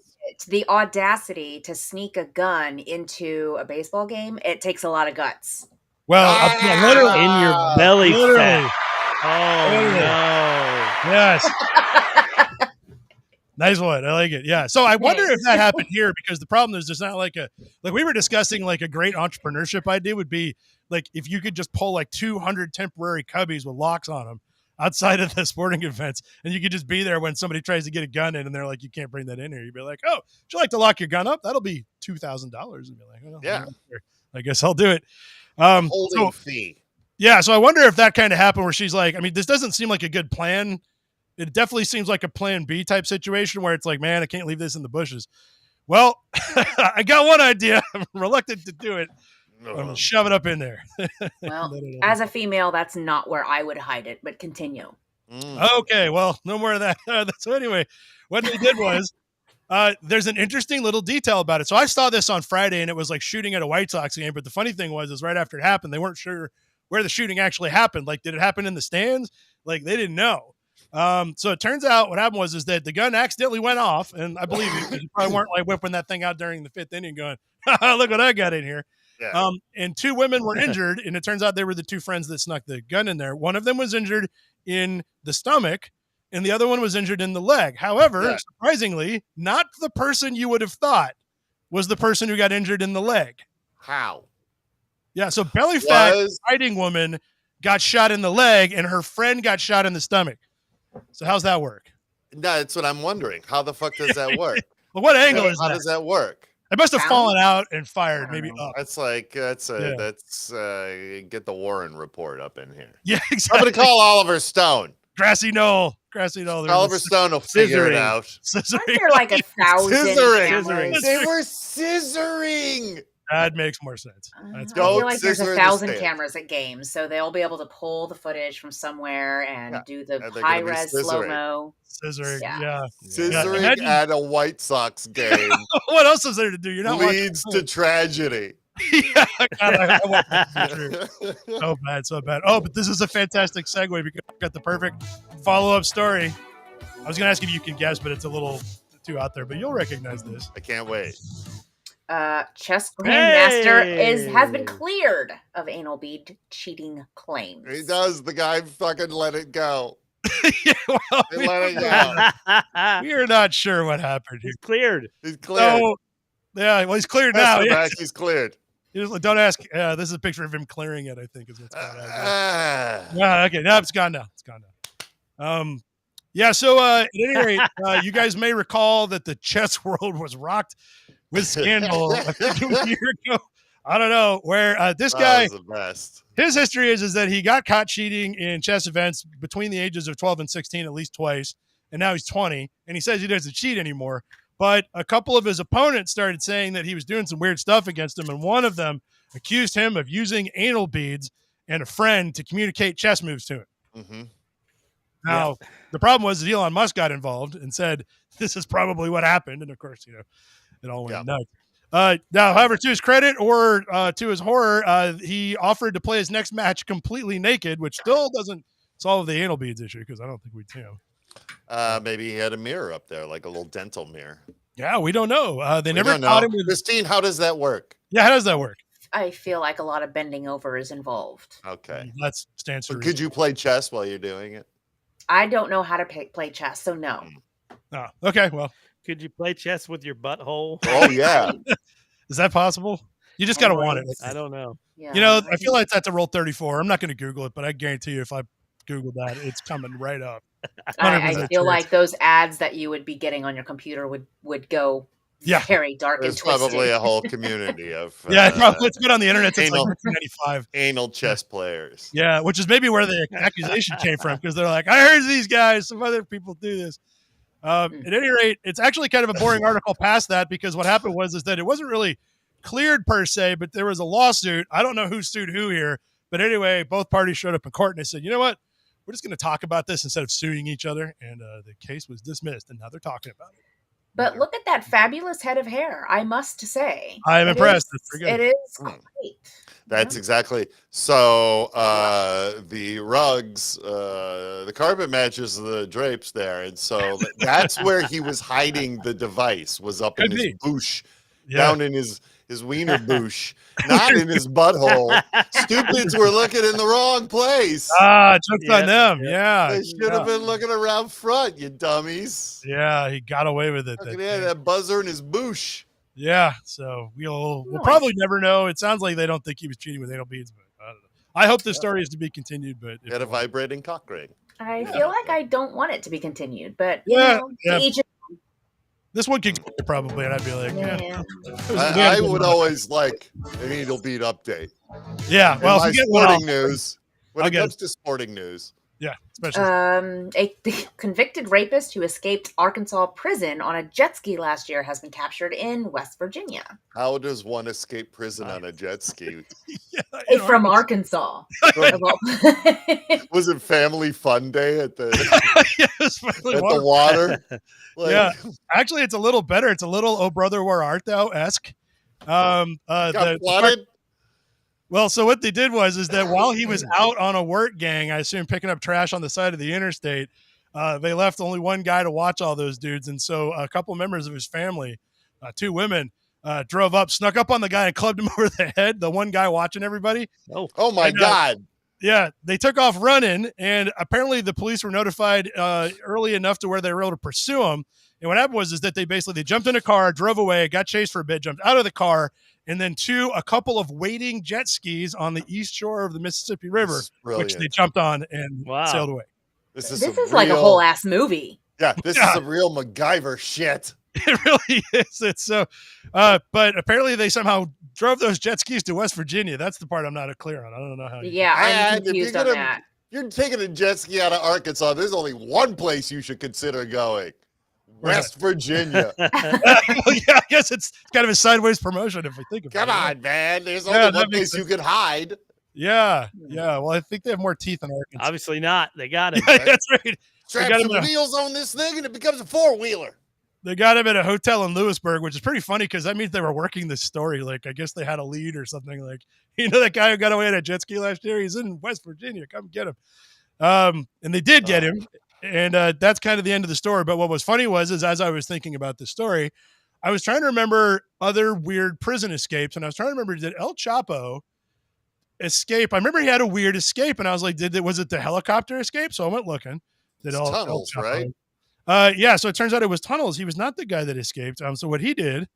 the audacity to sneak a gun into a baseball game, it takes a lot of guts. Well, literally in your belly fat. Oh, no. Yes. Nice one. I like it. Yeah. So I wonder if that happened here, because the problem is there's not like we were discussing a great entrepreneurship idea would be if you could just pull 200 temporary cubbies with locks on them outside of the sporting events, and you could just be there when somebody tries to get a gun in and they're like, you can't bring that in here. You'd be like, oh, would you like to lock your gun up? That'll be $2,000. And be like, oh, yeah, I guess I'll do it. Holding fee. Yeah. So I wonder if that kind of happened where she's like, I mean, this doesn't seem like a good plan. It definitely seems like a plan B type situation where it's like, man, I can't leave this in the bushes. Well, I got one idea. I'm reluctant to do it. I'm going to shove it up in there. Well, as a female, that's not where I would hide it, but continue. Okay, well, no more of that. So anyway, what they did was there's an interesting little detail about it. So I saw this on Friday, and it was like shooting at a White Sox game. But the funny thing was right after it happened, they weren't sure where the shooting actually happened. Did it happen in the stands? They didn't know. So it turns out what happened was that the gun accidentally went off, and I believe you, because you probably weren't whipping that thing out during the 5th inning going, look what I got in here. Yeah. And 2 women were injured, and it turns out they were the 2 friends that snuck the gun in there. One of them was injured in the stomach, and the other one was injured in the leg. However, surprisingly, not the person you would have thought was the person who got injured in the leg. How? Yeah, so belly fat fighting woman got shot in the leg, and her friend got shot in the stomach. So how's that work? No, that's what I'm wondering. How the fuck does that work? Well, what angle is that? How does that work? I must have Found? fallen out and fired, I don't maybe know. up. That's get the Warren report up in here. Yeah, exactly. Somebody call Oliver Stone. Grassy knoll. Oliver Stone will figure it out. Aren't there like 1,000 Scissoring. cameras? They were scissoring. That makes more sense. That's I feel Don't like there's scissor the 1,000 stand. cameras at games, so they'll be able to pull the footage from somewhere and do the And they're high gonna be res scissoring. slow mo. scissoring. Yeah. Yeah. Scissoring Imagine- at a White Sox game What else is there to do? You're not leads to tragedy. yeah, God, I want that to be true. So bad, so bad. Oh, but this is a fantastic segue because I've got the perfect follow-up story. I was going to ask if you can guess, but it's a little too out there, but you'll recognize this. I can't wait. Chess grandmaster Hey! has been cleared of anal bead cheating claims. He does. The guy fucking let it go. Yeah, well, He let it go. we are not sure what happened here. He's cleared. He's cleared. So, yeah, well, he's cleared now. Yeah. He's cleared. Don't ask. This is a picture of him clearing it, I think, is what's going on. Ah. Yeah, okay. No, it's gone now. It's gone now. Yeah, so at any rate, you guys may recall that the chess world was rocked with scandal a year ago. I don't know, where this guy, was the best. his history is that he got caught cheating in chess events between the ages of 12 and 16 at least twice, and now he's 20, and he says he doesn't cheat anymore. But a couple of his opponents started saying that he was doing some weird stuff against him, and one of them accused him of using anal beads and a friend to communicate chess moves to him. Mm-hmm. Now, the problem was that Elon Musk got involved and said, this is probably what happened. And of course, it all went nuts. Now, however, to his credit or to his horror, he offered to play his next match completely naked, which still doesn't solve the anal beads issue because I don't think we'd see him. Maybe he had a mirror up there, like a little dental mirror. Yeah, we don't know. They never don't caught know. him with. Christine, how does that work? Yeah, how does that work? I feel like a lot of bending over is involved. Okay. That stands to So reason. could you play chess while you're doing it? I don't know how to play chess, so no. Oh, okay, well, Could you play chess with your butthole? Oh, yeah. is that possible? You just got to want it. I don't know. Yeah, I feel like that's a roll 34. I'm not going to Google it, but I guarantee you if I Google that, it's coming right up. I 100% feel true. like those ads that you would be getting on your computer would go very dark There's and twisted. probably a whole community of it's been on the internet since like anal- 1995. anal chess players. Yeah, which is maybe where the accusation came from because they're like, I heard these guys, some other people do this. At any rate, it's actually kind of a boring article past that because what happened was that it wasn't really cleared per se, but there was a lawsuit. I don't know who sued who here, but anyway, both parties showed up in court and they said, you know what? We're just going to talk about this instead of suing each other. And the case was dismissed, and now they're talking about it. But look at that fabulous head of hair, I must say. I'm impressed. That's pretty good. It is great. That's exactly. So the rugs, the carpet matches the drapes there. And so that's where he was hiding the device, was up in his boosh, down in his wiener boosh, not in his butthole. Stupids were looking in the wrong place. Jokes on them. Yeah. They should have been looking around front, you dummies. Yeah, he got away with it. That buzzer in his boosh. Yeah, so we'll probably never know. It sounds like they don't think he was cheating with anal beads, but I don't know. I hope this story is to be continued, but He had a vibrating cock ring. I feel like I don't want it to be continued, but Yeah. This one could go probably, and I'd be like, I would always like an anal bead update. Yeah, well, my if you get one, sporting news. When I'll it get comes to sporting news, yeah, especially a convicted rapist who escaped Arkansas prison on a jet ski last year has been captured in West Virginia. how does one escape prison on a jet ski? From Arkansas. Was it Family Fun Day at the the water? Yeah, actually, it's a little better. It's a little "Oh Brother, Where Art Thou"-esque. Well, so what they did was that while he was out on a work gang, I assume picking up trash on the side of the interstate, they left only one guy to watch all those dudes. And so a couple members of his family, two women, drove up, snuck up on the guy and clubbed him over the head, the one guy watching everybody. Oh my God. Yeah, they took off running, and apparently the police were notified early enough to where they were able to pursue him. And what happened was that they jumped in a car, drove away, got chased for a bit, jumped out of the car, and then a couple of waiting jet skis on the east shore of the Mississippi River, which they jumped on and sailed away. This is like a whole ass movie. Yeah, this is a real MacGyver shit. It really is. It's so, but apparently they somehow drove those jet skis to West Virginia. That's the part I'm not clear on. I don't know how. Yeah, I'm confused on that. You're taking a jet ski out of Arkansas. There's only one place you should consider going. West Virginia. Well, yeah, I guess it's kind of a sideways promotion if we think about it. Come on, man. There's only one place you can hide. Yeah. Well, I think they have more teeth in Arkansas. Obviously not. They got him. Yeah, that's right. Strap some wheels on this thing and it becomes a four-wheeler. They got him at a hotel in Lewisburg, which is pretty funny because that means they were working this story. Like, I guess they had a lead or something. Like, that guy who got away on a jet ski last year? He's in West Virginia. Come get him. And they did get him. And that's kind of the end of the story. But what was funny is as I was thinking about the story, I was trying to remember other weird prison escapes. And I was trying to remember, did El Chapo escape? I remember he had a weird escape. And I was like, was it the helicopter escape? So I went looking. Tunnels, right? Yeah, so it turns out it was tunnels. He was not the guy that escaped. So what he did,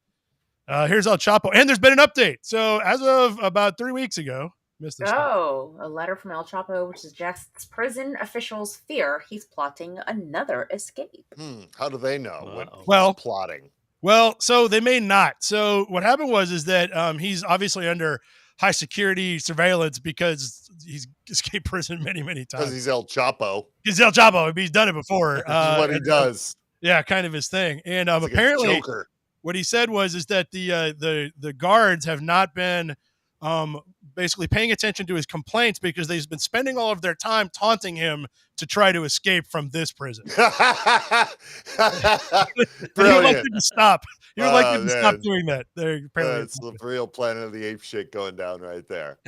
here's El Chapo. And there's been an update. So as of about 3 weeks ago, a letter from El Chapo, which suggests prison officials fear he's plotting another escape. How do they know what he's plotting? Well, so they may not. So what happened is that he's obviously under high security surveillance because he's escaped prison many, many times. Because he's El Chapo. He's El Chapo. He's done it before. That's what he does. Yeah, kind of his thing. And apparently, what he said is that the guards have not been basically paying attention to his complaints because they've been spending all of their time taunting him to try to escape from this prison. He would like them to stop. He would like them to stop doing that. That's the real Planet of the Apes shit going down right there.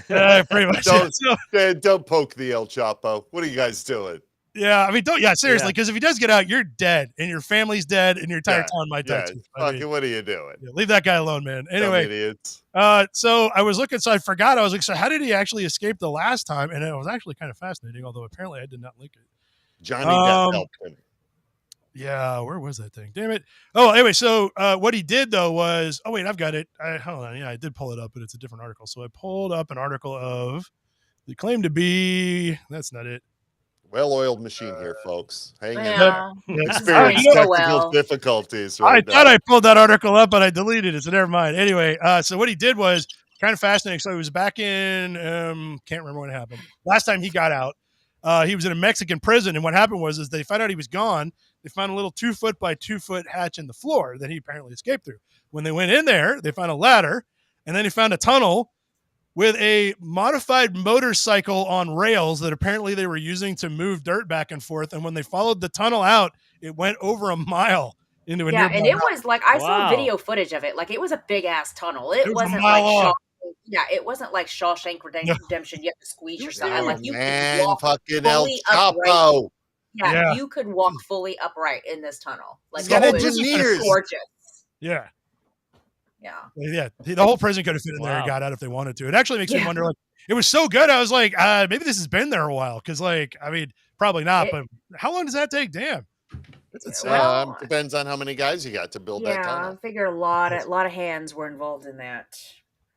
Pretty much. Don't poke the El Chapo. What are you guys doing? Yeah, I mean, seriously, because if he does get out, you're dead, and your family's dead, and your entire town might die too. What are you doing? Leave that guy alone, man. Anyway, idiots. So I was looking, so I forgot. I was like, so how did he actually escape the last time? And it was actually kind of fascinating, although apparently I did not link it. Johnny Depp helped him. Yeah, where was that thing? Damn it. Oh, anyway, so what he did, though, was... Oh, wait, I've got it. Hold on. Yeah, I did pull it up, but it's a different article. So I pulled up an article of... The claim to be... That's not it. Well-oiled machine here, folks. Hang in. Experience technical difficulties. I thought I pulled that article up, but I deleted it, so never mind. Anyway, so what he did was kind of fascinating. So he was back in... can't remember when it happened. Last time he got out, he was in a Mexican prison, and what happened was they found out he was gone. They found a little 2-foot by 2-foot hatch in the floor that he apparently escaped through. When they went in there, they found a ladder, and then he found a tunnel with a modified motorcycle on rails that apparently they were using to move dirt back and forth. And when they followed the tunnel out, it went over a mile into a nearby and it mountain. was like, I saw video footage of it. Like, it was a big ass tunnel. It wasn't like it wasn't like Shawshank Redemption. You have to squeeze yourself. Like, you could walk fully upright. Yeah, you could walk fully upright in this tunnel. Like, it was gorgeous. Yeah. The whole prison could have fit in there and got out if they wanted to. It actually makes me wonder, like, it was so good. I was like, maybe this has been there a while. Cause like, I mean, probably not, but how long does that take? Damn. Depends on how many guys you got to build that tunnel. I figure a lot of hands were involved in that.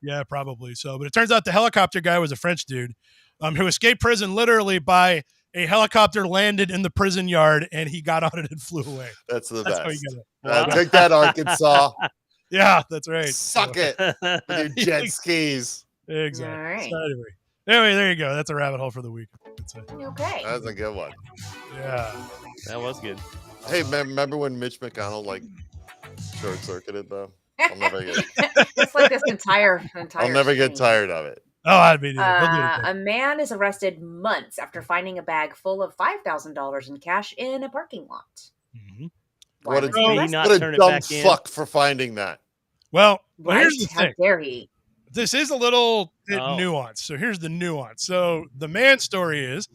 Yeah, probably so. But it turns out the helicopter guy was a French dude who escaped prison literally by a helicopter landed in the prison yard and he got on it and flew away. That's the best. Take that, Arkansas. Yeah, that's right. Suck it with your jet skis. Exactly. All right. So anyway, there you go. That's a rabbit hole for the week. Okay. That's a good one. Yeah. That was good. Hey, remember when Mitch McConnell short-circuited though? I'll never get It's like this entire I'll never get tired of it. Oh, I'd be neither. A man is arrested months after finding a bag full of $5,000 in cash in a parking lot. Mm-hmm. What a dumb fuck for finding that. Well, here's the thing. How dare he? This is a little bit nuanced. So here's the nuance. So the man's story is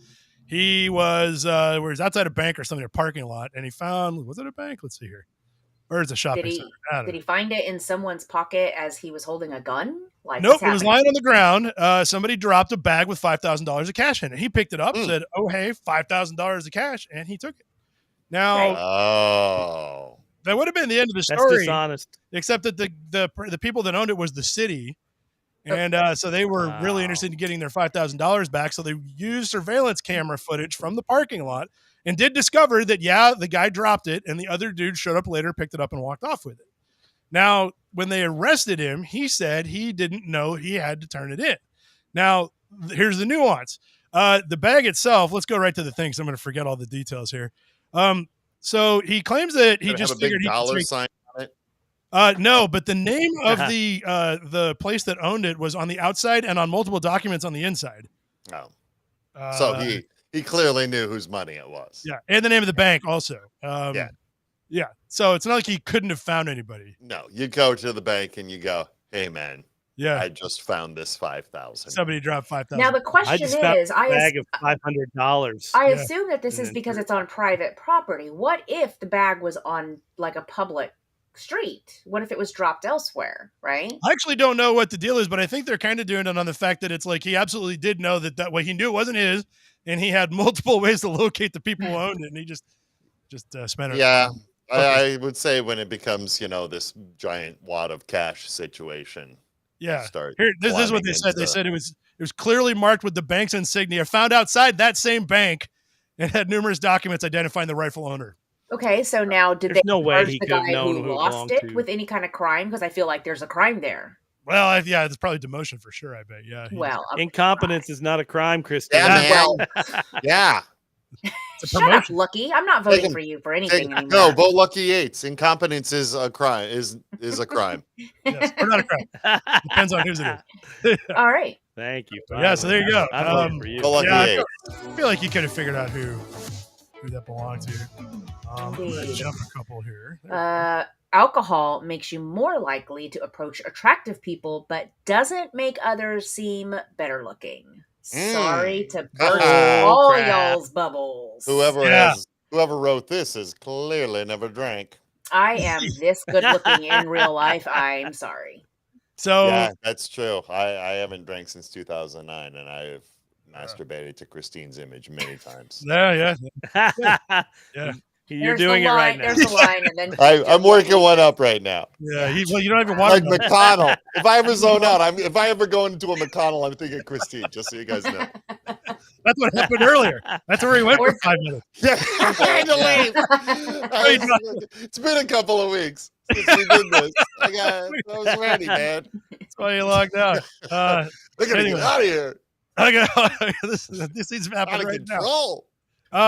he was outside a bank or something, a parking lot, and he found, was it a bank? Let's see here. Or it's a shopping center. Did he find it in someone's pocket as he was holding a gun? Nope, it was lying on the ground. Somebody dropped a bag with $5,000 of cash in it. He picked it up, said, "Oh, hey, $5,000 of cash," and he took it. Now, that would have been the end of the story. That's dishonest. Except that the people that owned it was the city, And so they were really interested in getting their $5,000 back. So they used surveillance camera footage from the parking lot and did discover that, the guy dropped it and the other dude showed up later, picked it up and walked off with it. Now, when they arrested him, he said he didn't know he had to turn it in. Now, here's the nuance. The bag itself, let's go right to the thing, so I'm going to forget all the details here. So he claims that he just figured he dollar could sign on it. no, but the name of the place that owned it was on the outside and on multiple documents on the inside. Oh, so he clearly knew whose money it was. Yeah, and the name of the bank also. Yeah. So it's not like he couldn't have found anybody. No, you go to the bank and you go, "Hey, man, Yeah, I just found this 5,000." somebody dropped 5,000. Now the question is, a bag of $500. I assume that this is because it's on private property. What if the bag was on like a public street? What if it was dropped elsewhere, right? I actually don't know what the deal is, but I think they're kind of doing it on the fact that it's like he absolutely did know that way. He knew it wasn't his, and he had multiple ways to locate the people who owned it, and he just spent it. Yeah, I would say when it becomes, this giant wad of cash situation. Yeah. Start. Here, this is what they said. They said it was clearly marked with the bank's insignia, found outside that same bank, and had numerous documents identifying the rightful owner. Okay, so now did There's they no way charge he the could have guy known who who it lost belonged it to. with any kind of crime? Because I feel like there's a crime there. Well, yeah, it's probably demotion for sure. I bet. Yeah. Well, Incompetence is not a crime, Christine. Yeah, man. well, Yeah. It's a shut up, Lucky. I'm not voting Take for you for anything anymore. No, vote Lucky Yates. Incompetence is a crime. Is a crime. Yes, or not a crime. Depends on whose it is. All right. Thank you. Yeah, so there you go. I'm voting for you. Vote Lucky Yeah, Yates. I feel like you could have figured out who that belonged to. I'm gonna Indeed. jump a couple here. There Alcohol makes you more likely to approach attractive people, but doesn't make others seem better looking. Sorry to burst all crap. y'all's bubbles. Whoever wrote this is clearly never drank. I am this good looking in real life. I'm sorry. So Yeah, that's true. I haven't drank since 2009, and I have masturbated to Christine's image many times. yeah. You're There's doing the it line, right now. There's the line, and then I'm working one up right now. Yeah, well, you don't even want Like McConnell. If I ever zone out, if I ever go into a McConnell, I'm thinking Christine, just so you guys know. That's what happened earlier. That's where he went for 5 minutes. Yeah, I'm trying to leave. It's been a couple of weeks since we did this. I was ready, man. That's why you logged out. They're gonna Anyway. get out of here. This needs to happen Out of right now. control.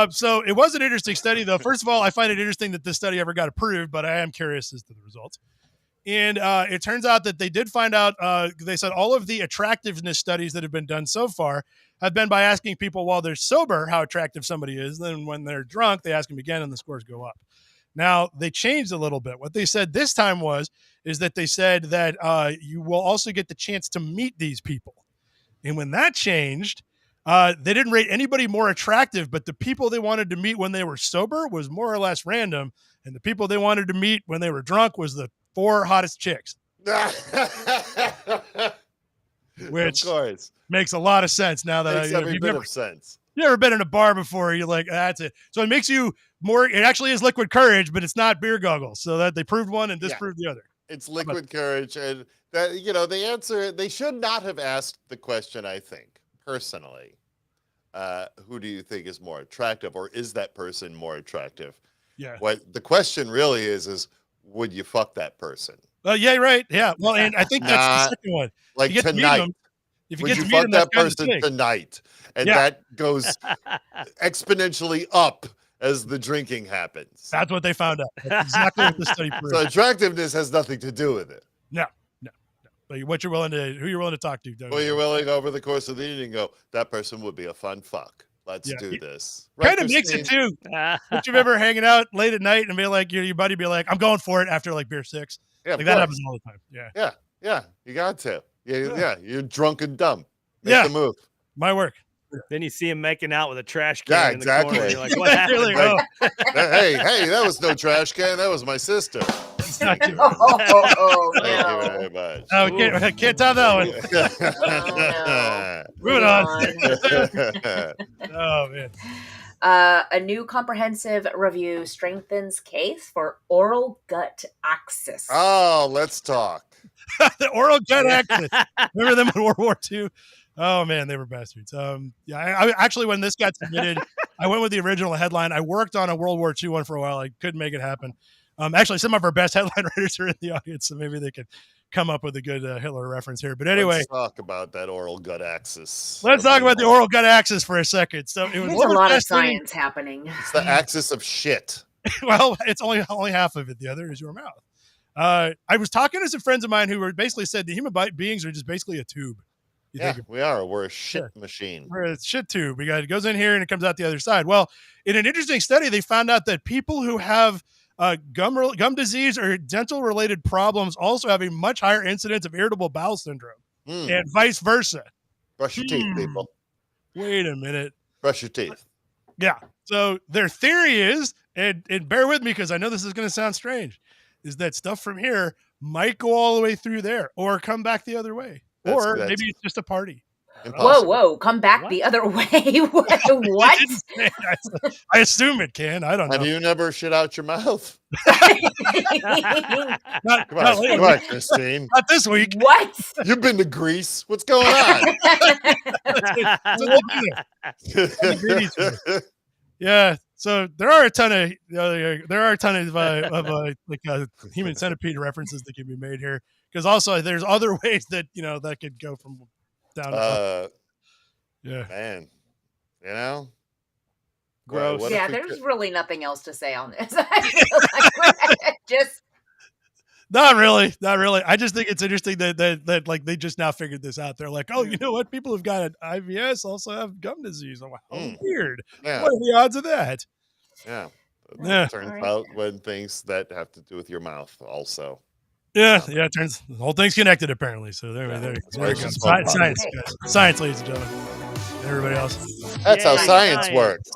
So it was an interesting study, though. First of all, I find it interesting that this study ever got approved, but I am curious as to the results. And it turns out that they did find out, they said all of the attractiveness studies that have been done so far have been by asking people while they're sober how attractive somebody is. Then when they're drunk, they ask them again and the scores go up. Now, they changed a little bit. What they said this time is that they said that you will also get the chance to meet these people. And when that changed, they didn't rate anybody more attractive, but the people they wanted to meet when they were sober was more or less random. And the people they wanted to meet when they were drunk was the 4 hottest chicks. Which of course makes a lot of sense now that makes every bit of sense. You ever been in a bar before? You're like, that's it. So it makes you more. It actually is liquid courage, but it's not beer goggles. So that they proved one and disproved the other. It's liquid courage, and that the answer. They should not have asked the question. I think personally, who do you think is more attractive, or is that person more attractive? Yeah. What the question really is would you fuck that person? Yeah, right. Yeah. Well, and I think that's the second one. Like you get tonight. To meet them, if you Would get you to meet fuck them, that that's person tonight? And that goes exponentially up as the drinking happens. That's what they found out. That's exactly what the study proved. So attractiveness has nothing to do with it. No. But who you're willing to talk to. Well, you're willing over the course of the evening go, that person would be a fun fuck. Let's do this. Kind of makes it too. Don't you remember hanging out late at night and be like, your buddy be like, I'm going for it after like beer 6. Yeah, like that happens all the time. Yeah. You got to. Yeah. You're drunk and dumb. Make the move. My work. Then you see him making out with a trash can in the corner. You're like, what Really happened? Hey, that was no trash can. That was my sister. no. Thank you very much. I can't tell that one. Moving on. Oh, man. A new comprehensive review strengthens case for oral gut access. Oh, let's talk. The oral gut axis. Remember them in World War II? Oh man, they were bastards. Yeah, I actually, when this got submitted, I went with the original headline. I worked on a World War II one for a while. I couldn't make it happen. Actually, some of our best headline writers are in the audience, so maybe they could come up with a good Hitler reference here. But anyway, let's talk about that oral gut axis. Let's talk about the oral gut axis for a second. So there's a lot of science happening. It's the axis of shit. Well, it's only half of it. The other is your mouth. I was talking to some friends of mine who were basically said the human beings are just basically a tube. We are. We're a shit machine. We're a shit tube. It goes in here and it comes out the other side. Well, in an interesting study, they found out that people who have gum disease or dental related problems also have a much higher incidence of irritable bowel syndrome, and vice versa. Brush your teeth, people. Wait a minute. Brush your teeth. Yeah. So their theory is, and bear with me because I know this is going to sound strange, is that stuff from here might go all the way through there or come back the other way. Or maybe it's just a party. Impossible. Whoa, come back the other way. What? I assume it can. I don't know. Have you never shit out your mouth? Not Come on, Christine. Not this week. What? You've been to Greece. What's going on? Yeah. So there are a ton of human centipede references that can be made here, because also there's other ways that that could go from down to up. Yeah, man, gross. Yeah, there's really nothing else to say on this. I feel like just not really. I just think it's interesting that like they just now figured this out. They're like, oh, you know what? People who've got IBS also have gum disease. I'm like, weird. Yeah. What are the odds of that? Yeah. Yeah. Turns out when things that have to do with your mouth also. Yeah. It turns the whole thing's connected apparently. So there we go. Science, ladies and gentlemen. Everybody else. That's how science works.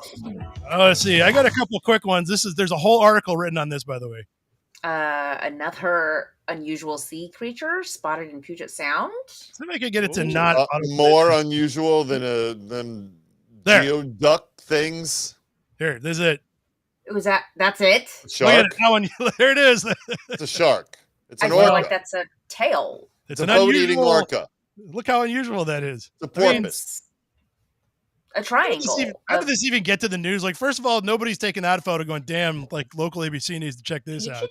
Oh, let's see. I got a couple quick ones. There's a whole article written on this, by the way. Another unusual sea creature spotted in Puget Sound. See if I could get it to not more unusual than geoduck things. Here, there's it. That's it? Shark. There it is. It's a shark. It's an I orca. feel like that's a tail. It's a boat-eating orca. Look how unusual that is. It's a porpoise. A triangle. How did this even get to the news? Like, first of all, nobody's taking that photo going, damn, like local ABC needs to check this out.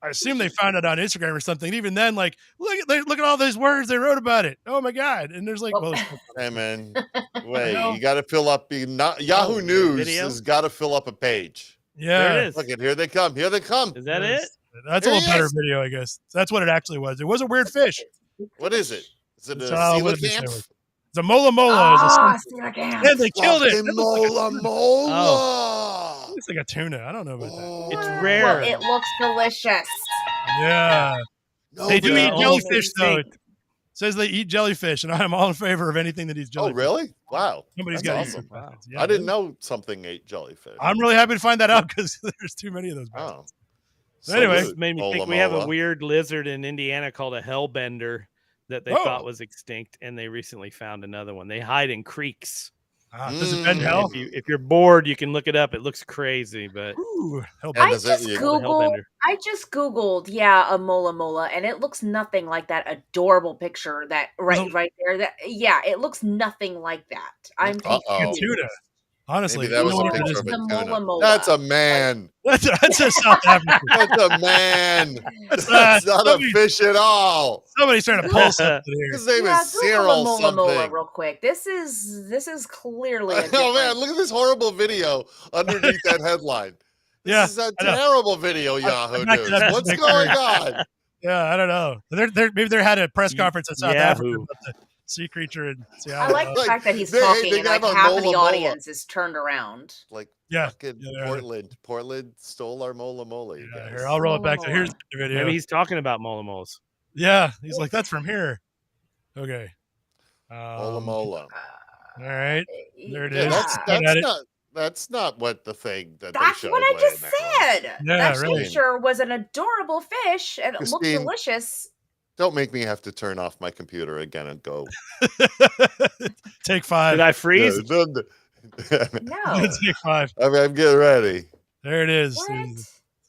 I assume they found it on Instagram or something. Even then, like, look at all those words they wrote about it. Oh my God. And there's like, hey man, wait, you got to fill up Yahoo News has got to fill up a page. Yeah. There it is. Look at, here they come. Is that it? That's a little better video, I guess. That's what it actually was. It was a weird fish. What is it? Is it a coelacanth? It's a mola mola. And they killed it. Mola mola. It looks like a tuna. I don't know about that. It's rare. Well, it looks delicious. Yeah. They do eat jellyfish, though. It says they eat jellyfish, and I'm all in favor of anything that eats jellyfish. Oh, really? Wow. Somebody's got awesome. Wow. Yeah, I didn't know something ate jellyfish. I'm really happy to find that out because there's too many of those. Oh. So anyway, this made me think we have a weird lizard in Indiana called a hellbender that they thought was extinct, and they recently found another one. They hide in creeks. Does it bend hell? If you're bored, you can look it up. It looks crazy, but I just googled a mola mola, and it looks nothing like that adorable picture that right there. It looks nothing like that. I'm confused. Tuna. Honestly, maybe that was a picture of a tuna. Mola mola. That's a man. That's a South African. That's a man. That's not a fish at all. Somebody's trying to pull something here. His name is Cyril mola mola real quick. This is clearly a oh man, look at this horrible video underneath that headline. This is a terrible video, Yahoo News. What's going on? Yeah, I don't know. Maybe they had a press conference in South Africa about the sea creature in Seattle. I like the fact that he's talking and like half of the audience is turned around. Like fucking Portland. Portland stole our mola mola. Here, I'll roll it back. So here's the video. Maybe he's talking about mola molas. Yeah, he's like, that's from here. Okay. Mola mola. All right. There it is. That's not what the thing that that's they showed. What I just said. Yeah, that really. picture was an adorable fish and it looked delicious. Don't make me have to turn off my computer again and go. Take 5. Did I freeze? No. Take 5. I'm getting ready. There it is. What?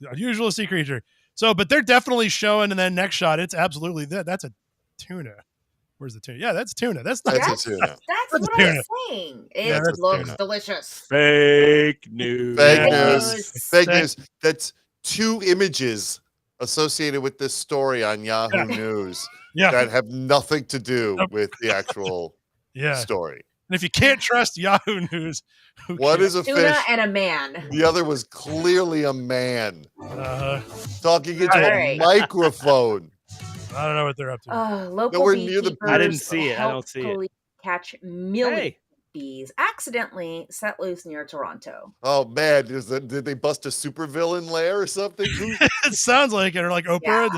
The unusual sea creature. So, but they're definitely showing, and then next shot, it's absolutely that's a tuna. Where's the tuna? Yeah, that's tuna. That's not That's a tuna. That's what tuna. I'm saying. Yeah, It that's looks tuna. delicious. Fake news. Fake Yeah. news. Fake news. That's 2 images associated with this story on Yahoo News that have nothing to do with the actual story. And if you can't trust Yahoo News, what is a tuna fish? and a man. The other was clearly a man talking into a microphone. I don't know what they're up to. Local beekeepers I didn't see it. I don't see it. police catch millions of bees accidentally set loose near Toronto. Oh man, did they bust a supervillain lair or something? It sounds like it, or like Oprah.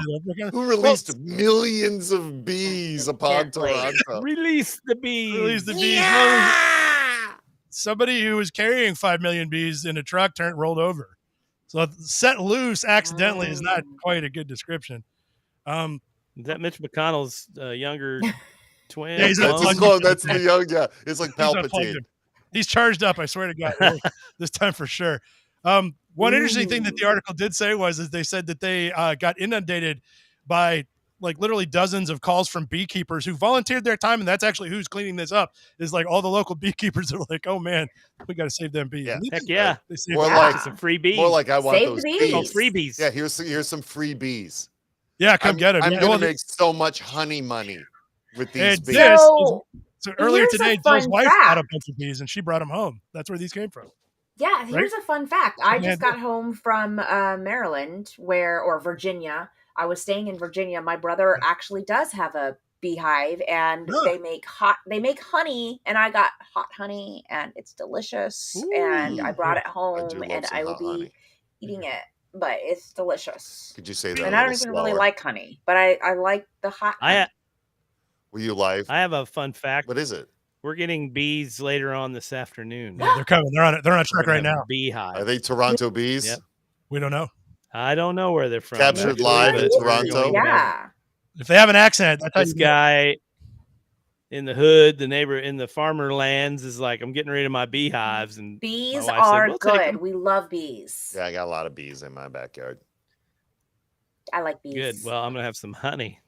Who released millions of bees upon Toronto? Release the bees. Release the bees. Yeah! Somebody who was carrying 5 million bees in a truck rolled over. So set loose accidentally is not quite a good description. Is that Mitch McConnell's younger twin? Yeah, he's that's the young guy. It's like Palpatine. He's charged up, I swear to God, this time for sure. One interesting thing that the article did say is they said that they got inundated by like literally dozens of calls from beekeepers who volunteered their time, and that's actually who's cleaning this up. Is like all the local beekeepers are like, "Oh man, we got to save them bees." Yeah. Heck yeah! More like some free bees. More like I want Save those the bees. Oh, free bees. Yeah, here's some free bees. Yeah, come get them. I'm gonna make so much honey money with these bees. So earlier here's today, a fun Jill's wife fact. got a bunch of bees, and she brought them home. That's where these came from. Yeah, here's a fun fact. I just got home from Maryland, or Virginia. I was staying in Virginia. My brother actually does have a beehive, and they make honey, and I got hot honey, and it's delicious. Ooh. And I brought it home, and I will be honey. eating it. But it's delicious. Could you say that? And I don't even really like honey, but I like the hot honey. Were you live? I have a fun fact. What is it? We're getting bees later on this afternoon. Yeah, they're coming. They're on track right now. Beehive. Are they Toronto bees? Yep. We don't know. I don't know where they're from. Captured live in Toronto. Yeah. If they have an accent, that's this guy in the hood, the neighbor in the farmer lands, is like, I'm getting rid of my beehives, and bees are good. We love bees. Yeah, I got a lot of bees in my backyard. I like bees. Good. Well, I'm gonna have some honey.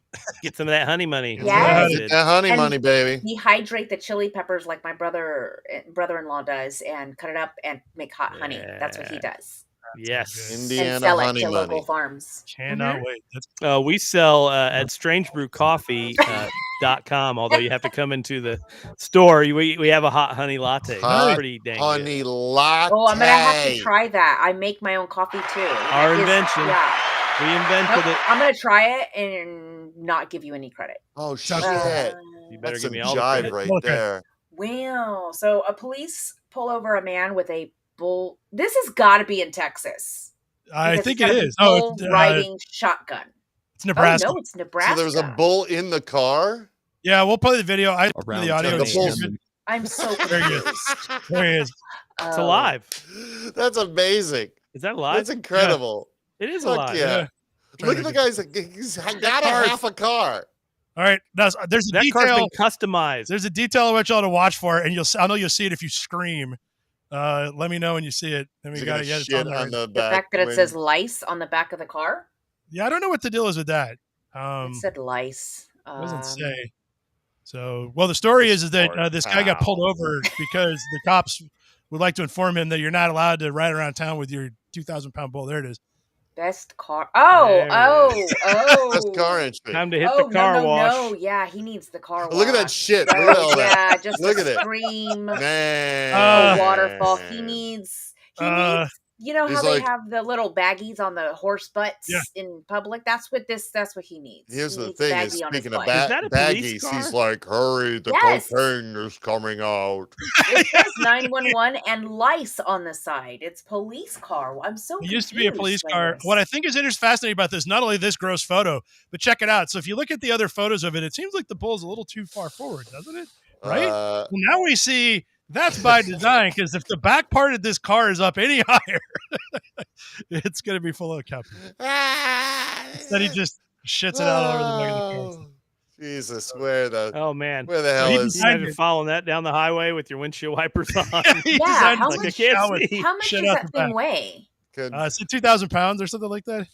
Get some of that honey money. Yes. Get that honey money, baby. Dehydrate the chili peppers like my brother-in-law does, and cut it up and make hot honey. That's what he does. Yes. Indiana and sell honey it to money. local farms. Cannot wait. We sell at strangebrewcoffee.com, although you have to come into the store. We have a hot honey latte. It's pretty dang honey good. latte. Oh, I'm going to have to try that. I make my own coffee too. Our invention. Yeah. We invented it. I'm going to try it and not give you any credit. Oh, shit. You better That's give me some all the jive credit. right there. Wow. So a police pull over a man with a bull. This has got to be in Texas. I think it is. Bull riding shotgun. It's Nebraska. Oh, no, it's Nebraska. So there was a bull in the car? Yeah, we'll play the video. I play the audio. I'm so There he is. There he is. It's alive. That's amazing. Is that alive? That's incredible. It is Fuck alive. Yeah. Look at the guy's. He's got half a car. All right, there's a that detail. car's been customized. There's a detail I want y'all to watch for, and I know you'll see it if you scream. Let me know when you see it. Then we got it. Yeah, shit on the back. The fact that it says lice on the back of the car. Yeah, I don't know what the deal is with that. It said lice. Doesn't say. So, well, the story is that this guy got pulled over because the cops would like to inform him that you're not allowed to ride around town with your 2,000-pound bull. There it is. Best car. Oh. Best car entry. Time to hit the car wash. No, yeah, he needs the car wash. Look at that shit. Look at all that. Yeah, just look a at it. scream. Man. A waterfall. He needs. You know how He's they have the little baggies on the horse butts in public? That's what he needs. Here's he the needs thing: baggie is on his speaking of butt. baggies, he's like, "Hurry, the cocaine is coming out." It says 911 and lice on the side. It's police car. I'm so. It used to be a police car. What I think is fascinating about this, not only this gross photo, but check it out. So if you look at the other photos of it, it seems like the bull's a little too far forward, doesn't it? Right. Well, now we see. That's by design, because if the back part of this car is up any higher, it's going to be full of cup. Instead, he just shits it out all over the back of the car. Jesus, Where the hell is? You following that down the highway with your windshield wipers on? Yeah, how much I can't see. How much does that thing weigh? It's 2,000 pounds or something like that.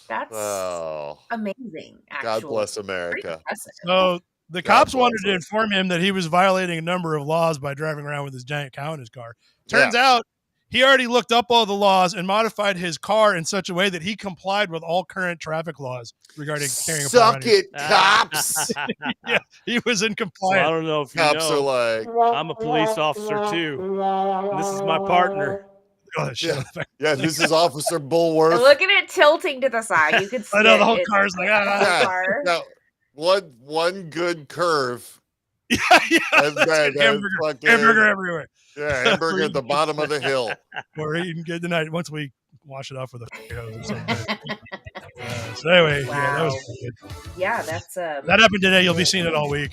That's amazing. Actually, God bless America. So the cops wanted to inform him that he was violating a number of laws by driving around with his giant cow in his car. Turns out he already looked up all the laws and modified his car in such a way that he complied with all current traffic laws regarding carrying a Suck it, cops. Yeah, he was in compliance. Well, I don't know if you Cops know. are like, I'm a police officer too. And this is my partner. Oh, shit. Yeah, this is Officer Bulworth. Look at it tilting to the side. You can see I know the whole it's car's like, No, one good curve. Yeah. And then Hamburger everywhere. Yeah, hamburger at the bottom of the hill. We're eating good tonight once we wash it off with a hose. So anyway, yeah, that was good. Yeah, that's that happened today. You'll be seeing it all week.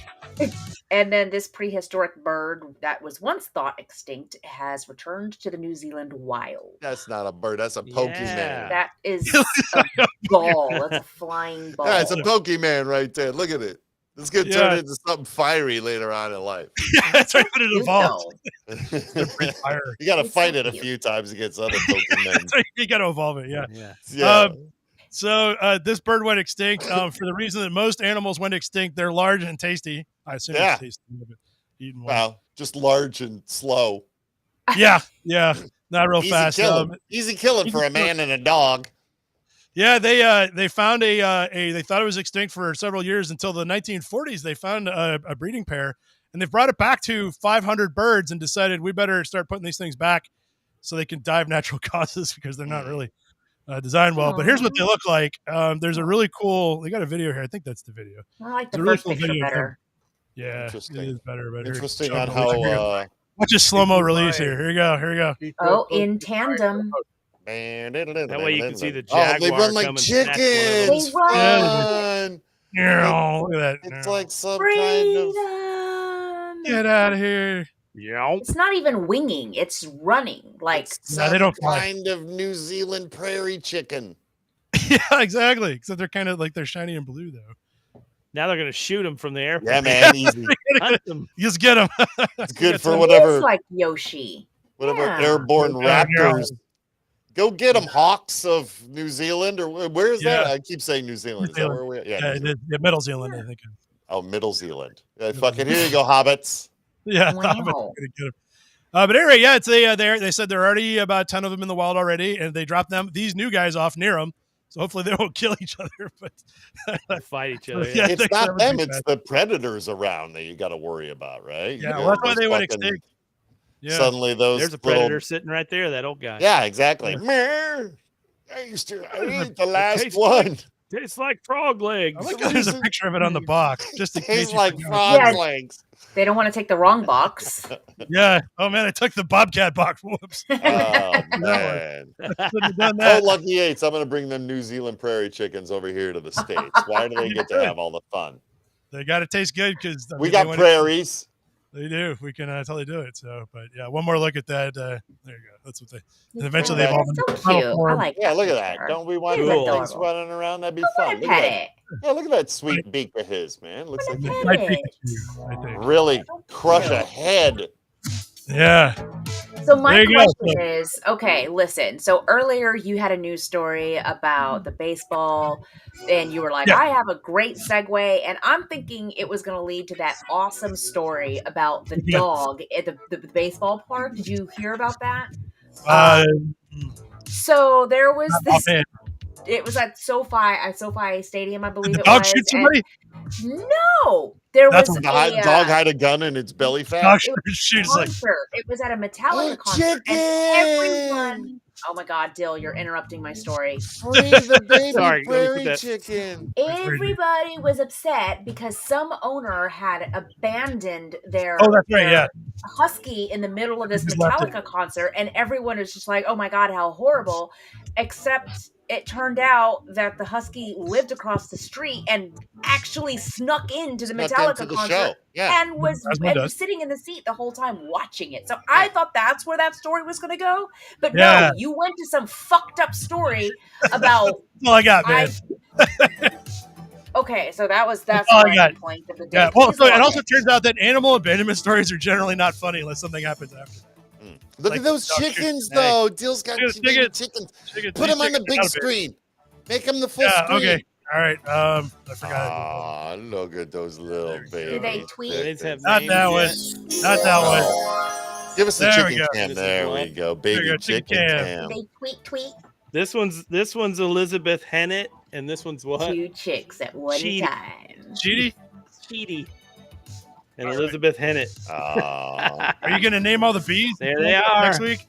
And then this prehistoric bird that was once thought extinct has returned to the New Zealand wild. That's not a bird. That's a Pokemon. That is a ball. That's a flying ball. Yeah, it's a Pokemon right there. Look at it. This could turn into something fiery later on in life. That's right, but it evolves. You got to fight it a few times against other Pokemon. You got to evolve it, yeah. So this bird went extinct for the reason that most animals went extinct. They're large and tasty. I assume it's tasty. Wow, just large and slow. Yeah, not real fast. Easy killing for a man and a dog. Yeah, they found they thought it was extinct for several years until the 1940s. They found a breeding pair, and they've brought it back to 500 birds and decided we better start putting these things back so they can die of natural causes because they're not really designed well. But here's what they look like. There's a really cool. They got a video here. I think that's the video. I like the first picture better. Yeah, it is better. But interesting on how. Watch a slow-mo release here. Here we go. Oh, in tandem. That way you can see the jaguar. They run like chickens. They run. Look at that. It's like some kind of. Get out of here. Yeah. It's not even winging. It's running. Like they don't kind of New Zealand prairie chicken. Yeah, exactly. Except they're kind of like they're shiny and blue though. Now they're going to shoot them from the air. Yeah, man, easy. Just get them. It's good for whatever. It's like Yoshi. Whatever airborne raptors. Go get them, Hawks of New Zealand, or where is that? I keep saying New Zealand. Is that where we? Yeah, Middle Zealand, I think. Oh, Middle Zealand. Fucking here you go, hobbits. Yeah, wow. But anyway, yeah, it's they said there are already about 10 of them in the wild already, and they dropped these new guys off near them. So hopefully they won't kill each other, but fight each other. Yeah. It's not them; it's the predators around that you got to worry about, right? Yeah, well, that's why they went extinct. Yeah. Suddenly, there's a predator sitting right there. That old guy. Yeah, exactly. I used to eat the last one. Tastes like frog legs. I like how there's a picture of it on the box. Just in case tastes like frog legs. They don't want to take the wrong box. Yeah. Oh man, I took the Bobcat box. Whoops. Oh man. Oh, lucky eights. I'm going to bring them New Zealand prairie chickens over here to the States. Why do they get to have all the fun? They got to taste good because we got prairies. They do. We can totally do it. So, but yeah, one more look at that. There you go. That's what they. Eventually, they evolve into so cute. I like that. Look at that. Don't we want things running around? That'd be fun. Look at that sweet beak of his, man. Looks like really crush a head. Yeah. So my question is, okay, listen. So earlier you had a news story about the baseball, and you were like, I have a great segue, and I'm thinking it was going to lead to that awesome story about the dog at the baseball park. Did you hear about that? So there was this. It was at SoFi Stadium, I believe. The dog shoots somebody? No, there was a dog had a gun in its belly fat. Dog shoots It was at a Metallica concert, and everyone. Oh my God, Dill, you're interrupting my story. Free the baby prairie chicken. Everybody was upset because some owner had abandoned their husky in the middle of this Metallica concert, and everyone was just like, "Oh my God, how horrible!" Except it turned out that the husky lived across the street and actually snuck into the Metallica concert and was sitting in the seat the whole time watching it. So I thought that's where that story was going to go. But no, you went to some fucked up story about... That's all I got, man. Okay, so that's my point of the day. Yeah. Well, so it also turns out that animal abandonment stories are generally not funny unless something happens after. Look at those chickens, though. Dill's got chickens. Put them on the big screen. Make them the full Yeah. screen. Okay. All right. I forgot. Ah, look at those little babies. Do they tweet? Kids have Not names that one. yet? Not that one. Give us the There we chicken go. cam. This is There what? we go. There Baby you go, chicken chicken cam. cam. Do they tweet? This one's Elizabeth Hennett, and this one's what? Two chicks at one Cheaty. time. Cheaty, Cheaty. And Elizabeth Hennett. Ah, are you gonna name all the bees? There they are. Next week.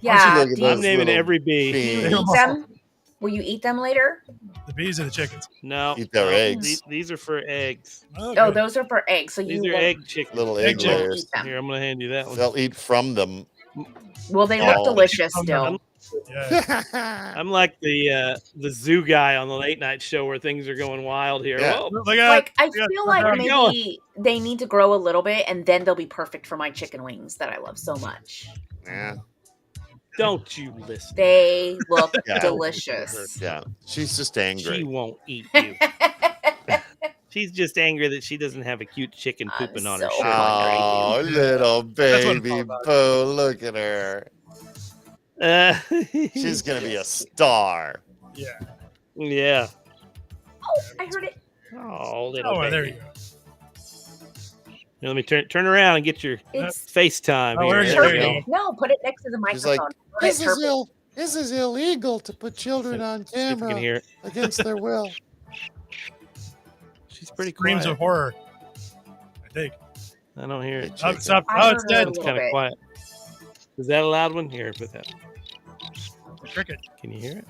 Yeah. look at Do those I'm naming little every bee. you beans. eat them? Will you eat them later? The bees and the chickens. No. Eat their no, eggs. These are for eggs. Okay. Oh, those are for eggs. So These you are won't, egg chickens. Little Egg egg chicken. layers. eat them. Here, I'm going to hand you that one. They'll eat from them. Well, they look Oh. delicious I'm still. Yeah. I'm like the zoo guy on the late night show where things are going wild here. Yeah. Whoa. Look at Like I yeah, feel there like we maybe they need to grow a little bit, and then they'll be perfect for my chicken wings that I love so much. Yeah, Don't you listen. They look Yeah. delicious. yeah. She's just She angry. won't eat you. She's just angry that she doesn't have a cute chicken I'm pooping on so her shirt. Oh, little That's what it's baby all about. Boo. Look at her. She's going to be a star. Yeah. yeah. Oh, I heard it. Oh, little Oh, baby. there you go. Now, let me turn around and get your It's FaceTime. Oh, here. where's There your we turkey? go. no. Put it next to the She's like, microphone. this is illegal to put children on See if we can camera hear it. against their will. She's pretty Screams quiet. of horror. I think. I don't hear it. Oh, stop. I Oh, heard it's her dead. a It's little kind of bit. quiet. Is that a loud one? Here, put that. Cricket. Can you hear it?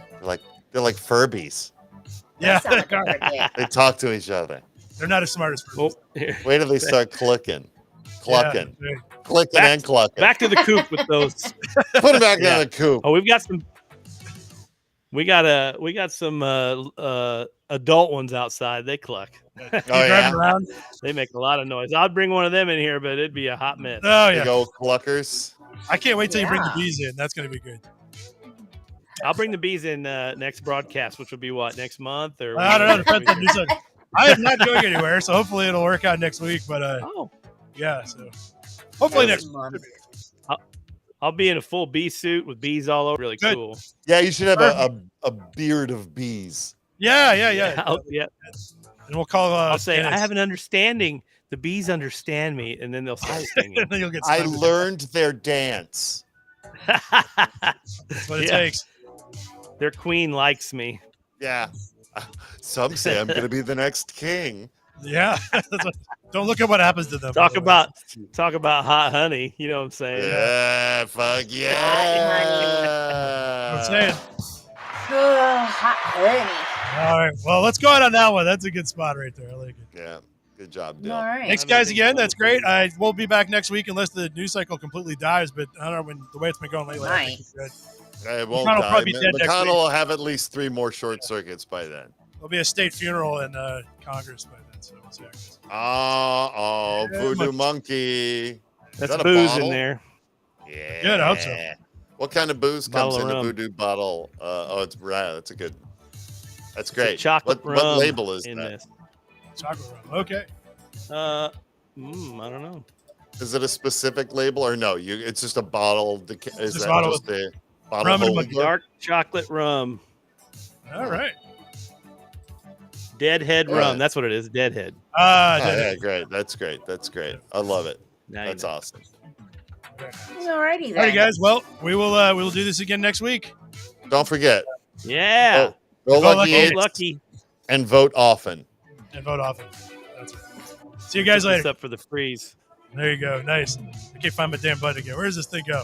They're like Furbies. Yeah. That sounded like a cricket. They talk to each other. They're not as smart as Oh, here. Wait till they start clucking. Clucking. Yeah. Clicking Back- and clucking. Back to the coop with those. Put them back Yeah. in the coop. Oh, we've got some. We got some adult ones outside. They cluck. Oh, Driving yeah. around. They make a lot of noise. I'd bring one of them in here, but it'd be a hot mess. Oh Big yeah. old cluckers. I can't wait till you bring the Yeah. bees in. That's gonna be good. I'll bring the bees in next broadcast, which will be what, next month or? I don't know. Depends on news. I am not going anywhere, so hopefully it'll work out next week. But Oh, yeah, so hopefully next Month. week. I'll be in a full bee suit with bees all over. Really Good. cool. Yeah, you should have a beard of bees. Yeah. Yeah. And we'll call. I'll say I Dennis. have an understanding. The bees understand me, and then they'll start singing. And then you'll get. I stung. learned their dance. That's what it Yeah. takes. Their queen likes me. Yeah. Some say I'm going to be the next king. Yeah. Don't look at what happens to them. Talk about hot honey. You know what I'm saying? Yeah, fuck yeah. I'm saying. Hot honey. All right. Well, let's go out on that one. That's a good spot right there. I like it. Yeah, good job, Dill. All right. Thanks, guys, again. That's great. I will be back next week unless the news cycle completely dies. But I don't know when the way it's been going lately. I think it's good. It won't McConnell will die. probably be dead next McConnell week. will have at least 3 more short circuits by then. There'll be a state funeral in Congress by then. So we'll see how it goes. Oh, Yeah, voodoo much- monkey. That's that a booze bottle? in there. Yeah. Good, I hope so. What kind of booze Bottle comes of in a rum. voodoo bottle? It's right. That's a good. That's It's a great. chocolate What rum label is in that? this? Chocolate rum. Okay. I don't know. Is it a specific label or no? It's just a bottle. Is Just that bottle just the bottle rum and holder? Dark chocolate rum. All right. Deadhead Yeah. rum. That's what it is. Deadhead. Oh, yeah, great. That's great. That's great. I love it. Now you That's know. awesome. Alrighty then. All right, guys. Well, we will do this again next week. Don't forget. Yeah. Go Go lucky, Lucky. Oh, Eights lucky. and vote often. And vote often. That's right. See you guys Put this later. up for the freeze. There you go. Nice. I can't find my damn button again. Where does this thing go?